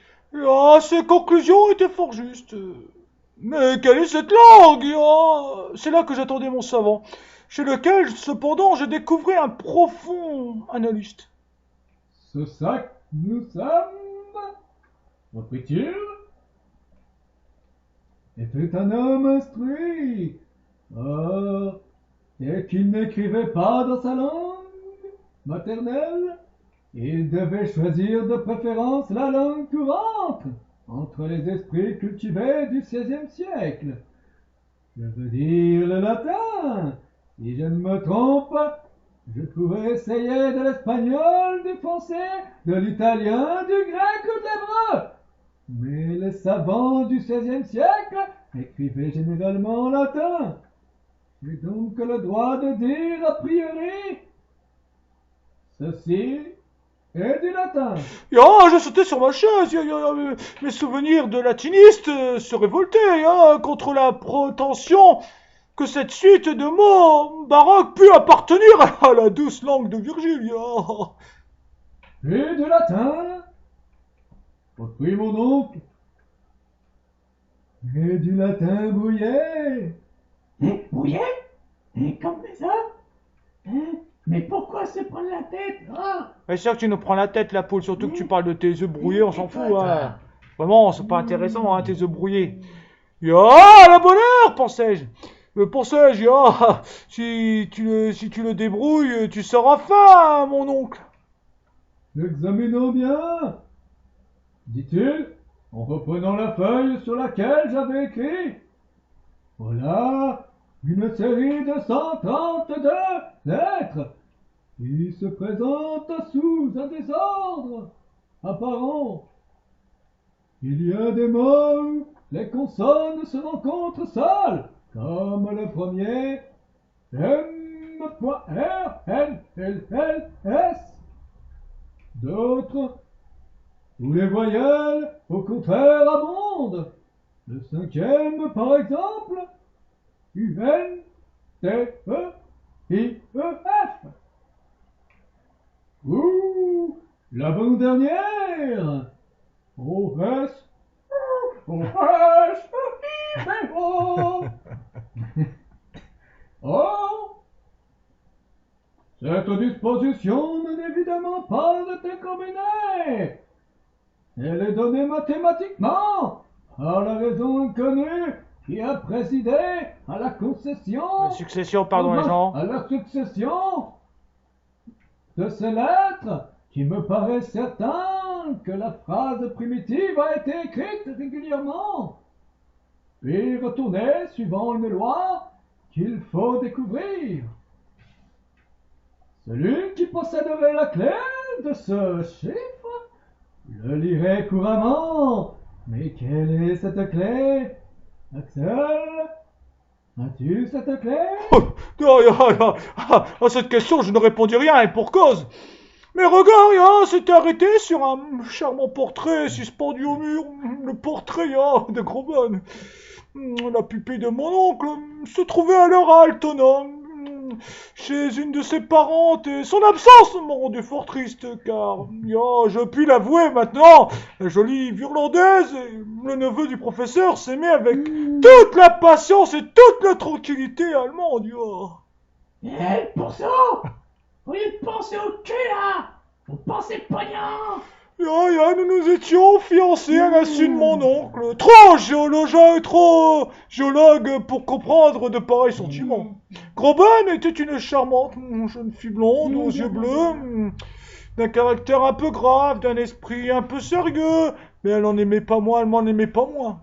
Ces conclusions étaient fort justes. Mais quelle est cette langue? C'est là que j'attendais mon savant, chez lequel, cependant, je découvrais un profond analyste. Ce sac, nous sommes, reprit-il, était un homme instruit. Or, et qu'il n'écrivait pas dans sa langue maternelle, il devait choisir de préférence la langue courante entre les esprits cultivés du XVIe siècle. Je veux dire le latin. Si je ne me trompe, je pourrais essayer de l'espagnol, du français, de l'italien, du grec ou de l'hébreu. Mais les savants du XVIe siècle écrivaient généralement en latin. J'ai donc le droit de dire a priori ceci est du latin. Je sautais sur ma chaise. Mes souvenirs de latiniste se révoltaient contre la prétention que cette suite de mots baroques pût appartenir à la douce langue de Virgile. Et du latin, reprit mon oncle. et du latin brouillé. Brouillé? Comme mes œufs? Mais pourquoi se prendre la tête? Ah, C'est sûr que tu nous prends la tête, la poule, surtout que tu parles de tes œufs brouillés, on s'en Et toi, fout. toi Hein. Vraiment, c'est pas intéressant, hein, tes œufs brouillés. Ah, la bonne heure, pensais-je. Pensais-je, si tu le débrouilles, tu seras fin, mon oncle. Examinons bien, dit-il, en reprenant la feuille sur laquelle j'avais écrit. Voilà une série de 132 lettres qui se présentent sous un désordre apparent. Il y a des mots où les consonnes se rencontrent seules, comme le premier M.R.L.L.L.S. D'autres où les voyelles, au contraire, abondent. Le cinquième, par exemple, U-N-T-E-I-E-F. Ou l'avant-dernière, O-S, O-S, I-O. Or, cette disposition n'est évidemment pas déterminée. Elle est donnée mathématiquement par la raison inconnue qui a présidé à la concession. La succession, pardon, les gens. À la succession de ces lettres, qui me paraît certain que la phrase primitive a été écrite régulièrement, puis retournée suivant une loi qu'il faut découvrir. Celui qui posséderait la clé de ce chiffre le lirait couramment. Mais quelle est cette clé? Axel, as-tu cette clé? À cette question, je ne répondis rien, et pour cause. Mais regarde, s'était arrêté sur un charmant portrait suspendu au mur. Le portrait de Grobonne. La pupille de mon oncle se trouvait à l'heure halte, chez une de ses parentes, et son absence me rendait fort triste, car, je puis l'avouer maintenant, la jolie Virlandaise et le neveu du professeur s'aimaient avec toute la patience et toute la tranquillité allemande, pour ça, au lieu de penser au cul là, vous pensez pognon. Nous nous étions fiancés à l'insu de mon oncle. Trop géologue pour comprendre de pareils sentiments. Grobonne était une charmante jeune fille blonde aux yeux bleus, d'un caractère un peu grave, d'un esprit un peu sérieux, mais elle n'en aimait pas moins, elle m'en aimait pas moins.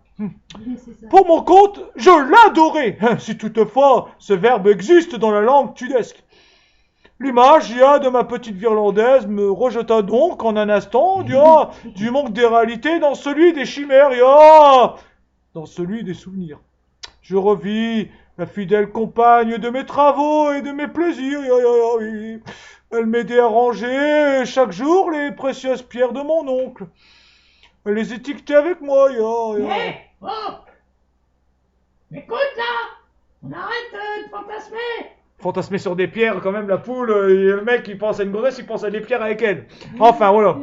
Pour mon compte, je l'adorais, si toutefois ce verbe existe dans la langue tudesque. L'image, de ma petite Virlandaise me rejeta donc en un instant, du manque des réalités dans celui des chimères, dans celui des souvenirs. Je revis la fidèle compagne de mes travaux et de mes plaisirs, Elle m'aidait à ranger chaque jour les précieuses pierres de mon oncle. Elle les étiquetait avec moi, Oh, écoute là, on arrête de fantasmer. Fantasmer sur des pierres, quand même, la poule, le mec, il pense à une gonzesse, il pense à des pierres avec elle. Enfin, voilà.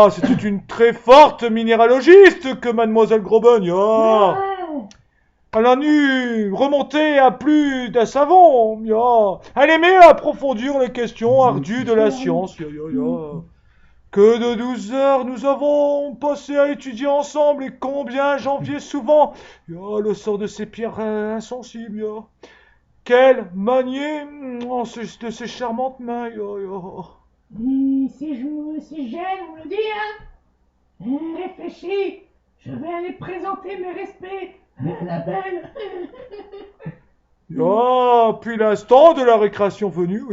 C'était une très forte minéralogiste que mademoiselle Grobonne, Elle en eut remonté à plus d'un savant, Elle aimait approfondir les questions ardues de la science, Que de 12 heures nous avons passé à étudier ensemble, et combien j'enviais souvent, le sort de ces pierres insensibles, Quelle maniée de ces charmantes mains, Si je me gêne, on me le dit, réfléchis, je vais aller présenter mes respects à la belle. Puis l'instant de la récréation venue,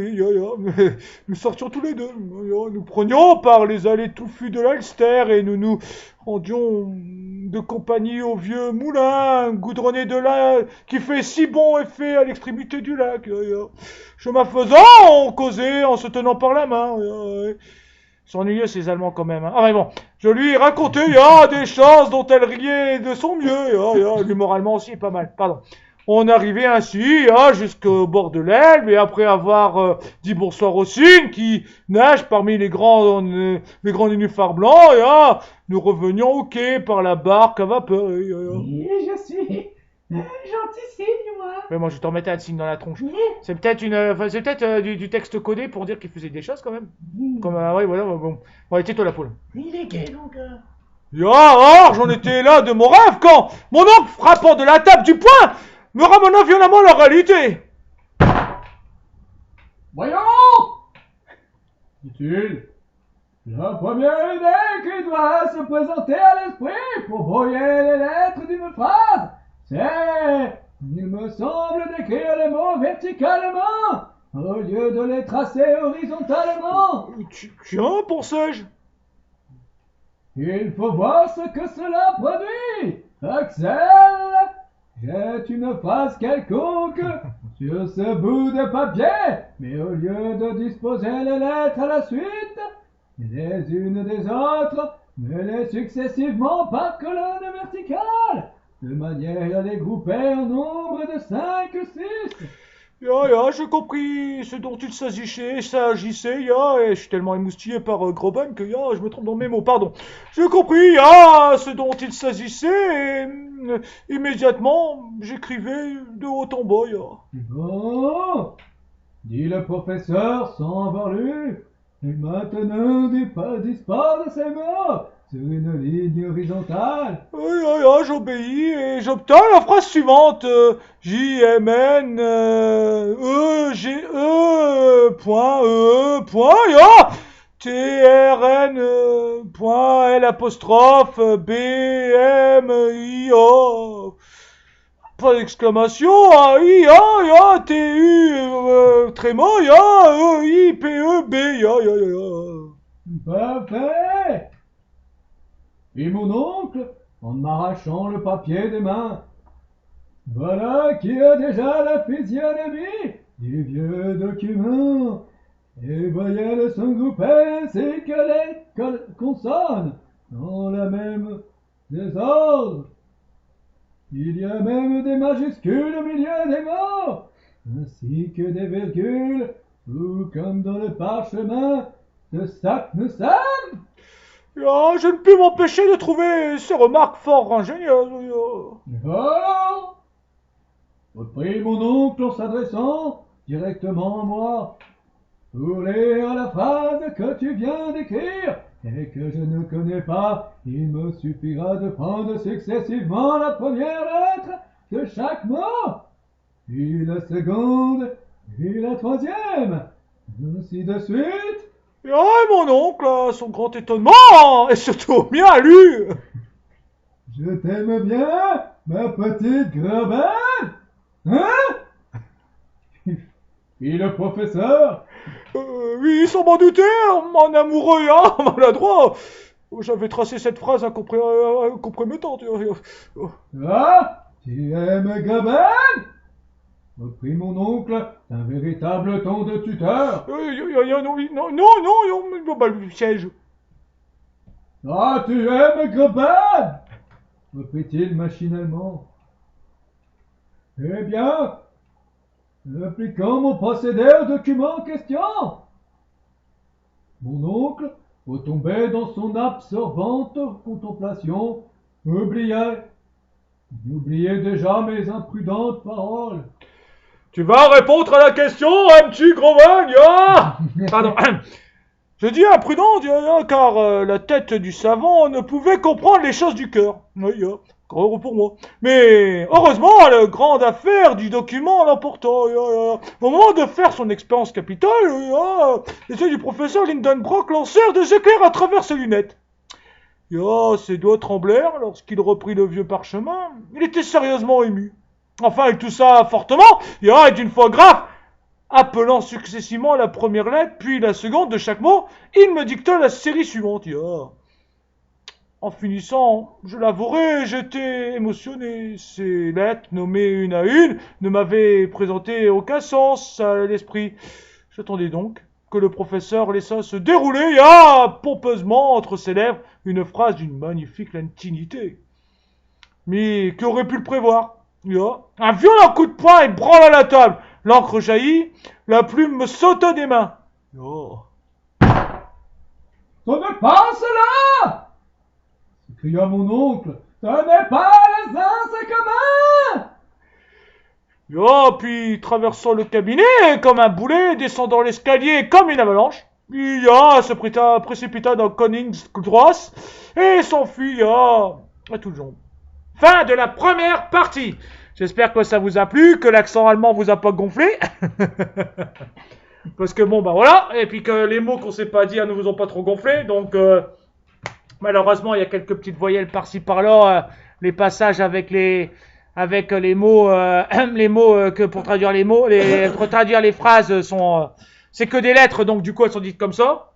nous sortions tous les deux, nous prenions par les allées touffues de l'Alster et nous nous rendions de compagnie au vieux moulin goudronné de lin qui fait si bon effet à l'extrémité du lac. Chemin faisant, on causait en se tenant par la main. S'ennuyait ces Allemands quand même. Mais bon, je lui racontais des choses dont elle riait de son mieux. L'humour allemand aussi est pas mal, pardon. On arrivait ainsi jusqu'au bord de l'Elbe et après avoir dit bonsoir aux cygnes qui nagent parmi les grands nénuphars blancs, nous revenions au quai par la barque à vapeur. Oui, je suis un gentil cygne, moi. Ouais, moi je vais t'en mettre un signe dans la tronche. Oui. C'est peut-être du texte codé pour dire qu'il faisait des choses quand même. Comme ouais, voilà, bon. Ouais, tais-toi la poule. Il est gay, donc... J'en étais là de mon rêve quand mon oncle, frappant de la table du poing, me ramena violemment la réalité. Voyons, dit-il, la première idée qui doit se présenter à l'esprit pour brouiller les lettres d'une phrase, c'est, il me semble, d'écrire les mots verticalement au lieu de les tracer horizontalement. Tiens, pensais-je. Il faut voir ce que cela produit. Axel jette une phrase quelconque sur ce bout de papier, mais au lieu de disposer les lettres à la suite, les unes des autres, mêlées successivement par colonne verticale, de manière à les grouper en nombre de 5 ou 6. J'ai compris ce dont il s'agissait, et je suis tellement émoustillé par Groban que je me trompe dans mes mots, pardon. J'ai compris, ce dont il s'agissait, et immédiatement, j'écrivais de haut en bas, Bon, dit le professeur sans avoir lu, et maintenant dispose de ces mots sur une ligne horizontale. J'obéis et j'obtins la phrase suivante. JMN point TRN point L apostrophe BMIO. Pas d'exclamation, TU trémot, IPEB, Parfait. Et mon oncle, en m'arrachant le papier des mains, voilà qui a déjà la physionomie du vieux document, et voyez-le s'engrouper ainsi que les consonnes dans la même désordre. Il y a même des majuscules au milieu des mots, ainsi que des virgules, tout comme dans le parchemin de Saknussemm. Je ne puis m'empêcher de trouver ces remarques fort ingénieuses. Oh, reprit mon oncle en s'adressant directement à moi. Pour lire la phrase que tu viens d'écrire et que je ne connais pas, il me suffira de prendre successivement la première lettre de chaque mot, puis la seconde, puis la troisième, ainsi de suite. Mon oncle, à son grand étonnement, et surtout au mien, lu. Je t'aime bien, ma petite Groban, hein? Puis le professeur. Oui, sans m'en douter, mon amoureux, maladroit. J'avais tracé cette phrase compromettante. Ah, tu aimes Groban? Reprit mon oncle d'un véritable ton de tuteur. Non, balbutiai-je. Ah, tu aimes Groban? Reprit-il machinalement. Eh bien, appliquons mon procédé au document en question. Mon oncle, retombé dans son absorbante contemplation, oubliait déjà mes imprudentes paroles. Tu vas répondre à la question, aimes-tu Grovagne? Pardon. Je dis imprudent, car la tête du savant ne pouvait comprendre les choses du cœur. Oui, gros pour moi. Mais heureusement, la grande affaire du document l'emporta. Au moment de faire son expérience capitale, les yeux du professeur Lindenbrock lancèrent des éclairs à travers ses lunettes. Ses doigts tremblèrent lorsqu'il reprit le vieux parchemin. Il était sérieusement ému. Enfin, il toussa fortement, et d'une voix grave, appelant successivement la première lettre, puis la seconde de chaque mot, il me dicta la série suivante. En finissant, je l'avouerai, j'étais émotionné. Ces lettres, nommées une à une, ne m'avaient présenté aucun sens à l'esprit. J'attendais donc que le professeur laissa se dérouler, pompeusement entre ses lèvres, une phrase d'une magnifique latinité. Mais qui aurait pu le prévoir? Yo. Un violent coup de poing et branle à la table. L'encre jaillit, la plume me sauta des mains. Yo. Ce n'est pas cela! S'écria mon oncle. Ce n'est pas les insectes communs! Yo, puis traversant le cabinet comme un boulet, descendant l'escalier comme une avalanche, il se précipita dans Königsgrasse et s'enfuit à tout jaune. Fin de la première partie. J'espère que ça vous a plu, que l'accent allemand vous a pas gonflé. Parce que bon, bah voilà, et puis que les mots qu'on sait pas dire ne vous ont pas trop gonflé, donc malheureusement il y a quelques petites voyelles par-ci par-là, les passages avec les mots, les mots que pour traduire les mots, pour traduire les phrases sont, c'est que des lettres, donc du coup elles sont dites comme ça.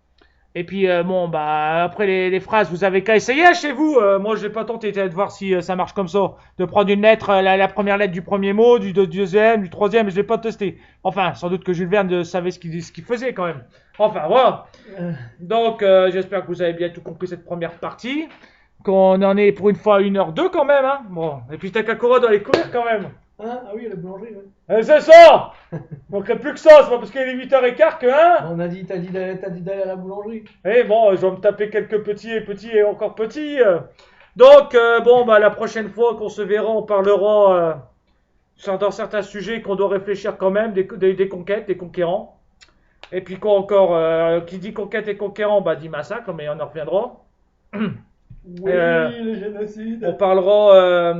Et puis bon bah après les phrases, vous avez qu'à essayer chez vous. Moi j'ai pas tenté de voir si ça marche comme ça, de prendre une lettre, la première lettre du premier mot, du deuxième, du troisième, je l'ai pas testé. Enfin sans doute que Jules Verne savait ce qu'il faisait quand même. Enfin voilà. Donc j'espère que vous avez bien tout compris cette première partie, qu'on en est pour une fois à 1h02 quand même. Hein. Bon et puis Takakura doit aller courir quand même. Hein? Ah oui, la boulangerie, ouais. C'est ça. Il manquerait plus que ça, c'est pas parce qu'il est 8h15 que hein. On a dit, t'as dit d'aller à la boulangerie. Et bon, je vais me taper quelques petits et encore petits. Donc, bon, bah, la prochaine fois qu'on se verra, on parlera dans certains sujets qu'on doit réfléchir quand même, des conquêtes, des conquérants. Et puis quoi encore, qui dit conquête et conquérant, bah, dit massacre, mais on en reviendra. Oui, le génocide. On parlera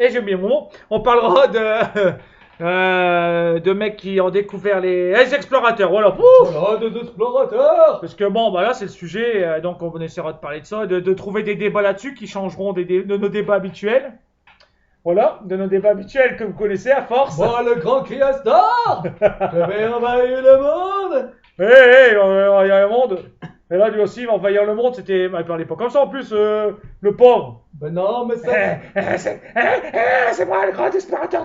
et j'ai oublié mon mot. On parlera de mecs qui ont découvert les explorateurs. Voilà. Voilà, des explorateurs! Parce que bon, bah là c'est le sujet, donc on essaiera de parler de ça, de trouver des débats là-dessus qui changeront de nos débats habituels. Voilà, de nos débats habituels que vous connaissez à force. Moi, le grand Criastor! Je vais envahir le monde! Hé, on va envahir le monde. Et là, lui aussi, il va envahir le monde. C'était, il parlait pas comme ça en plus, le pauvre. Ben non, mais C'est moi le grand explorateur.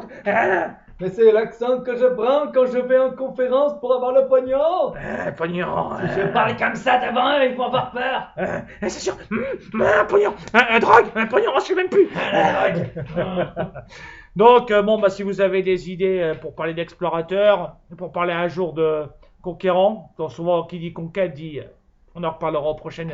Mais c'est l'accent que je prends quand je vais en conférence pour avoir le pognon! Pognon. Si je parle comme ça devant eux, ils vont avoir peur. C'est sûr. Un pognon. Un drogue. Un pognon. Je sais même plus. Donc, bon, bah, si vous avez des idées pour parler d'explorateurs, pour parler un jour de conquérants, donc souvent qui dit conquête dit, on en reparlera prochaine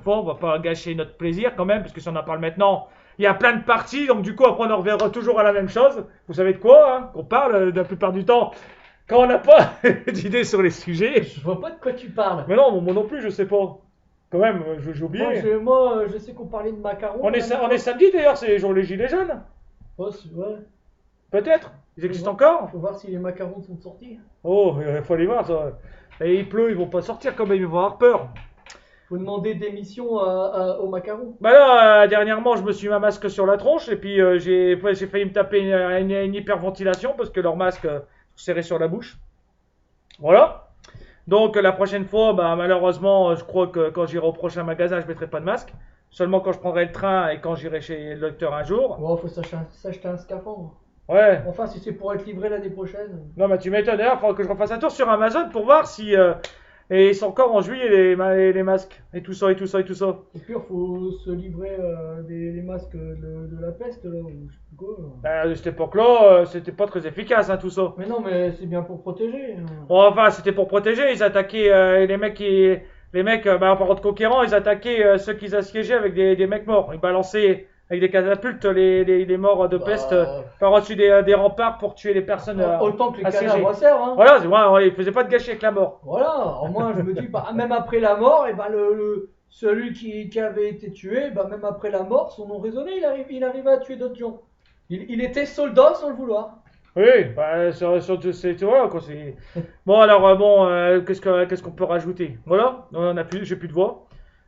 fois. On va pas gâcher notre plaisir quand même, parce que si on en parle maintenant, il y a plein de parties, donc du coup après on en reviendra toujours à la même chose. Vous savez de quoi hein, qu'on parle la plupart du temps quand on n'a pas d'idées sur les sujets. Je vois pas de quoi tu parles. Mais non, moi non plus, je sais pas. Quand même, j'ai oublié. Moi, je sais qu'on parlait de macarons. On est samedi d'ailleurs, c'est les jours les gilets jaunes. Ouais. Peut-être. Ils existent encore. Faut voir si les macarons sont sortis. Oh, il faut aller voir ça. Et il pleut, ils vont pas sortir quand même, ils vont avoir peur. Faut demander démission aux macarons. Bah là, dernièrement, je me suis mis un masque sur la tronche et puis j'ai failli me taper une hyperventilation parce que leur masque serré sur la bouche. Voilà. Donc la prochaine fois, bah, malheureusement, je crois que quand j'irai au prochain magasin, je mettrai pas de masque. Seulement quand je prendrai le train et quand j'irai chez le docteur un jour. Bon, faut s'acheter un scaphandre. Ouais. Enfin, si c'est pour être livré l'année prochaine. Non, mais tu m'étonnes. D'ailleurs, il faudra que je refasse un tour sur Amazon pour voir si... et ils sont encore en juillet les masques. Et tout ça. Et puis, il faut se livrer les masques de la peste, là, ou je sais plus quoi. À cette époque-là, c'était pas très efficace, hein, tout ça. Mais non, mais c'est bien pour protéger. Bon, enfin, c'était pour protéger. Ils attaquaient les mecs en parlant de conquérants, ils attaquaient ceux qu'ils assiégeaient avec des mecs morts. Ils balançaient avec des catapultes les morts de peste par-dessus des remparts pour tuer les personnes autant que les assiégées. cadavres servent, hein. Voilà, ils faisaient pas de gâchis avec la mort. Voilà, au moins je me dis, bah, même après la mort, et bah, celui qui avait été tué, bah, même après la mort, son nom raisonné, il arrivait à tuer d'autres gens. Il était soldat sans le vouloir. Oui, bah, voilà, quoi, c'est... Bon, alors, qu'est-ce qu'on peut rajouter? Voilà, j'ai plus de voix.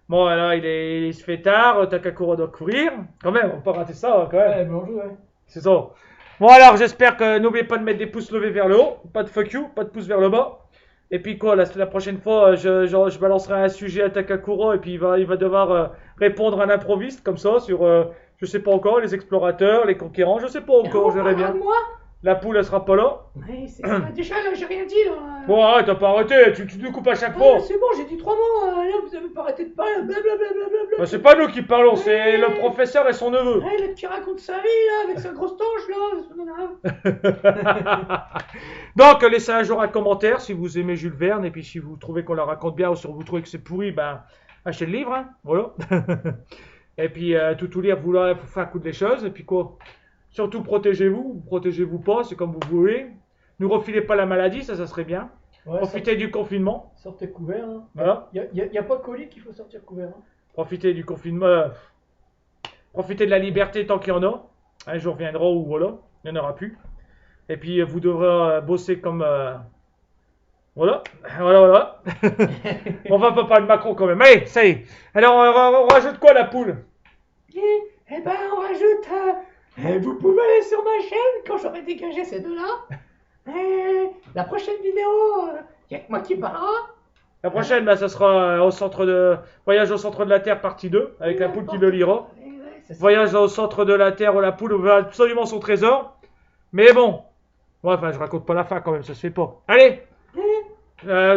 Bon, alors, il se fait tard, Takakura doit courir. Quand même, on peut pas rater ça, quand même. Ouais, bon jeu, ouais. C'est ça. Bon, alors, j'espère que n'oubliez pas de mettre des pouces levés vers le haut. Pas de fuck you, pas de pouces vers le bas. Et puis quoi, la prochaine fois, je balancerai un sujet à Takakura et puis il va devoir répondre à l'improviste, comme ça, sur, je sais pas encore, les explorateurs, les conquérants, je sais pas encore, je verrai bien. Moi La poule, elle sera pas là. Ouais, c'est ça. Déjà, là, j'ai rien dit, là. Bon, arrête, t'as pas arrêté, tu nous coupes à chaque fois. C'est bon, j'ai dit 3 mots. Là, vous avez pas arrêté de parler. Blablabla. Bah, c'est pas nous qui parlons, c'est le professeur et son neveu. Ouais, le qui raconte sa vie, là, avec sa grosse tanche, là. Donc, laissez un jour un commentaire si vous aimez Jules Verne, et puis si vous trouvez qu'on la raconte bien, ou si vous trouvez que c'est pourri, ben, achetez le livre, hein, voilà. Et puis, tout lire, vous faire un coup des choses, et puis quoi? Surtout, protégez-vous pas, c'est comme vous voulez. Ne refilez pas la maladie, ça serait bien. Ouais, Profitez du confinement, sortez couvert. Hein. voilà. Y a pas de colis qu'il faut sortir couvert. Hein. Profitez du confinement, profitez de la liberté tant qu'il y en a. Un jour viendra où voilà, il n'y en aura plus. Et puis vous devrez bosser comme... Voilà. On va pas parler de Macron quand même. Allez, ça y est. Alors on rajoute quoi la poule? Eh ben, on rajoute. Vous pouvez aller sur ma chaîne quand j'aurai dégagé ces deux-là. La prochaine vidéo, y a que moi qui parlera. La prochaine, bah, ça sera au centre de... Voyage au centre de la Terre partie 2, avec la poule qui le lira. Ouais, c'est ça. Voyage au centre de la Terre où la poule veut absolument son trésor. Mais bon. Ouais, enfin, je raconte pas la fin quand même, ça se fait pas. Allez.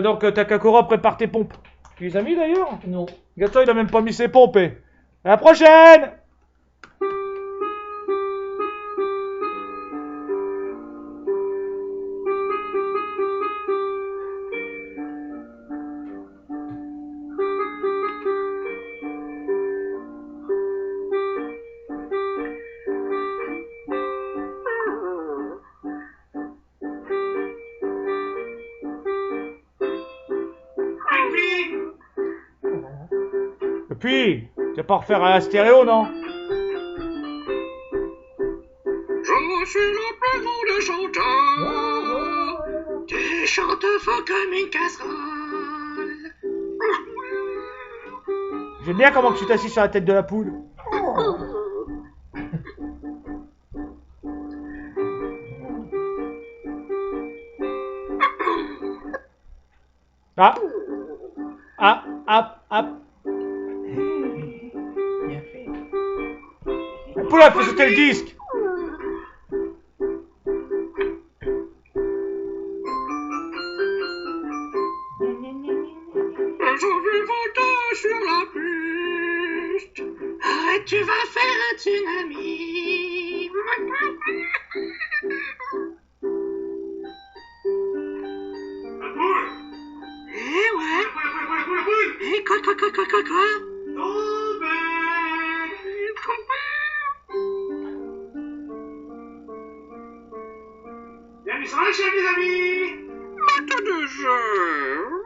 Donc, Takakura, prépare tes pompes. Tu les as mis d'ailleurs? Non. Regarde-toi, il a même pas mis ses pompes. À la prochaine! Et puis, tu vas pas refaire à la stéréo, non? Je suis le plus grand des chanteurs, qui chante fort comme une casserole. J'aime bien comment tu t'assis sur la tête de la poule. Ah! Bien fait. La poule a fait sauter le disque! Je vais volter sur la piste. Arrête, tu vas faire un tsunami. La poule. Eh ouais. La poule. Eh quoi. Tombé. Bienvenue sur la chaîne, les amis. Maître de jeu.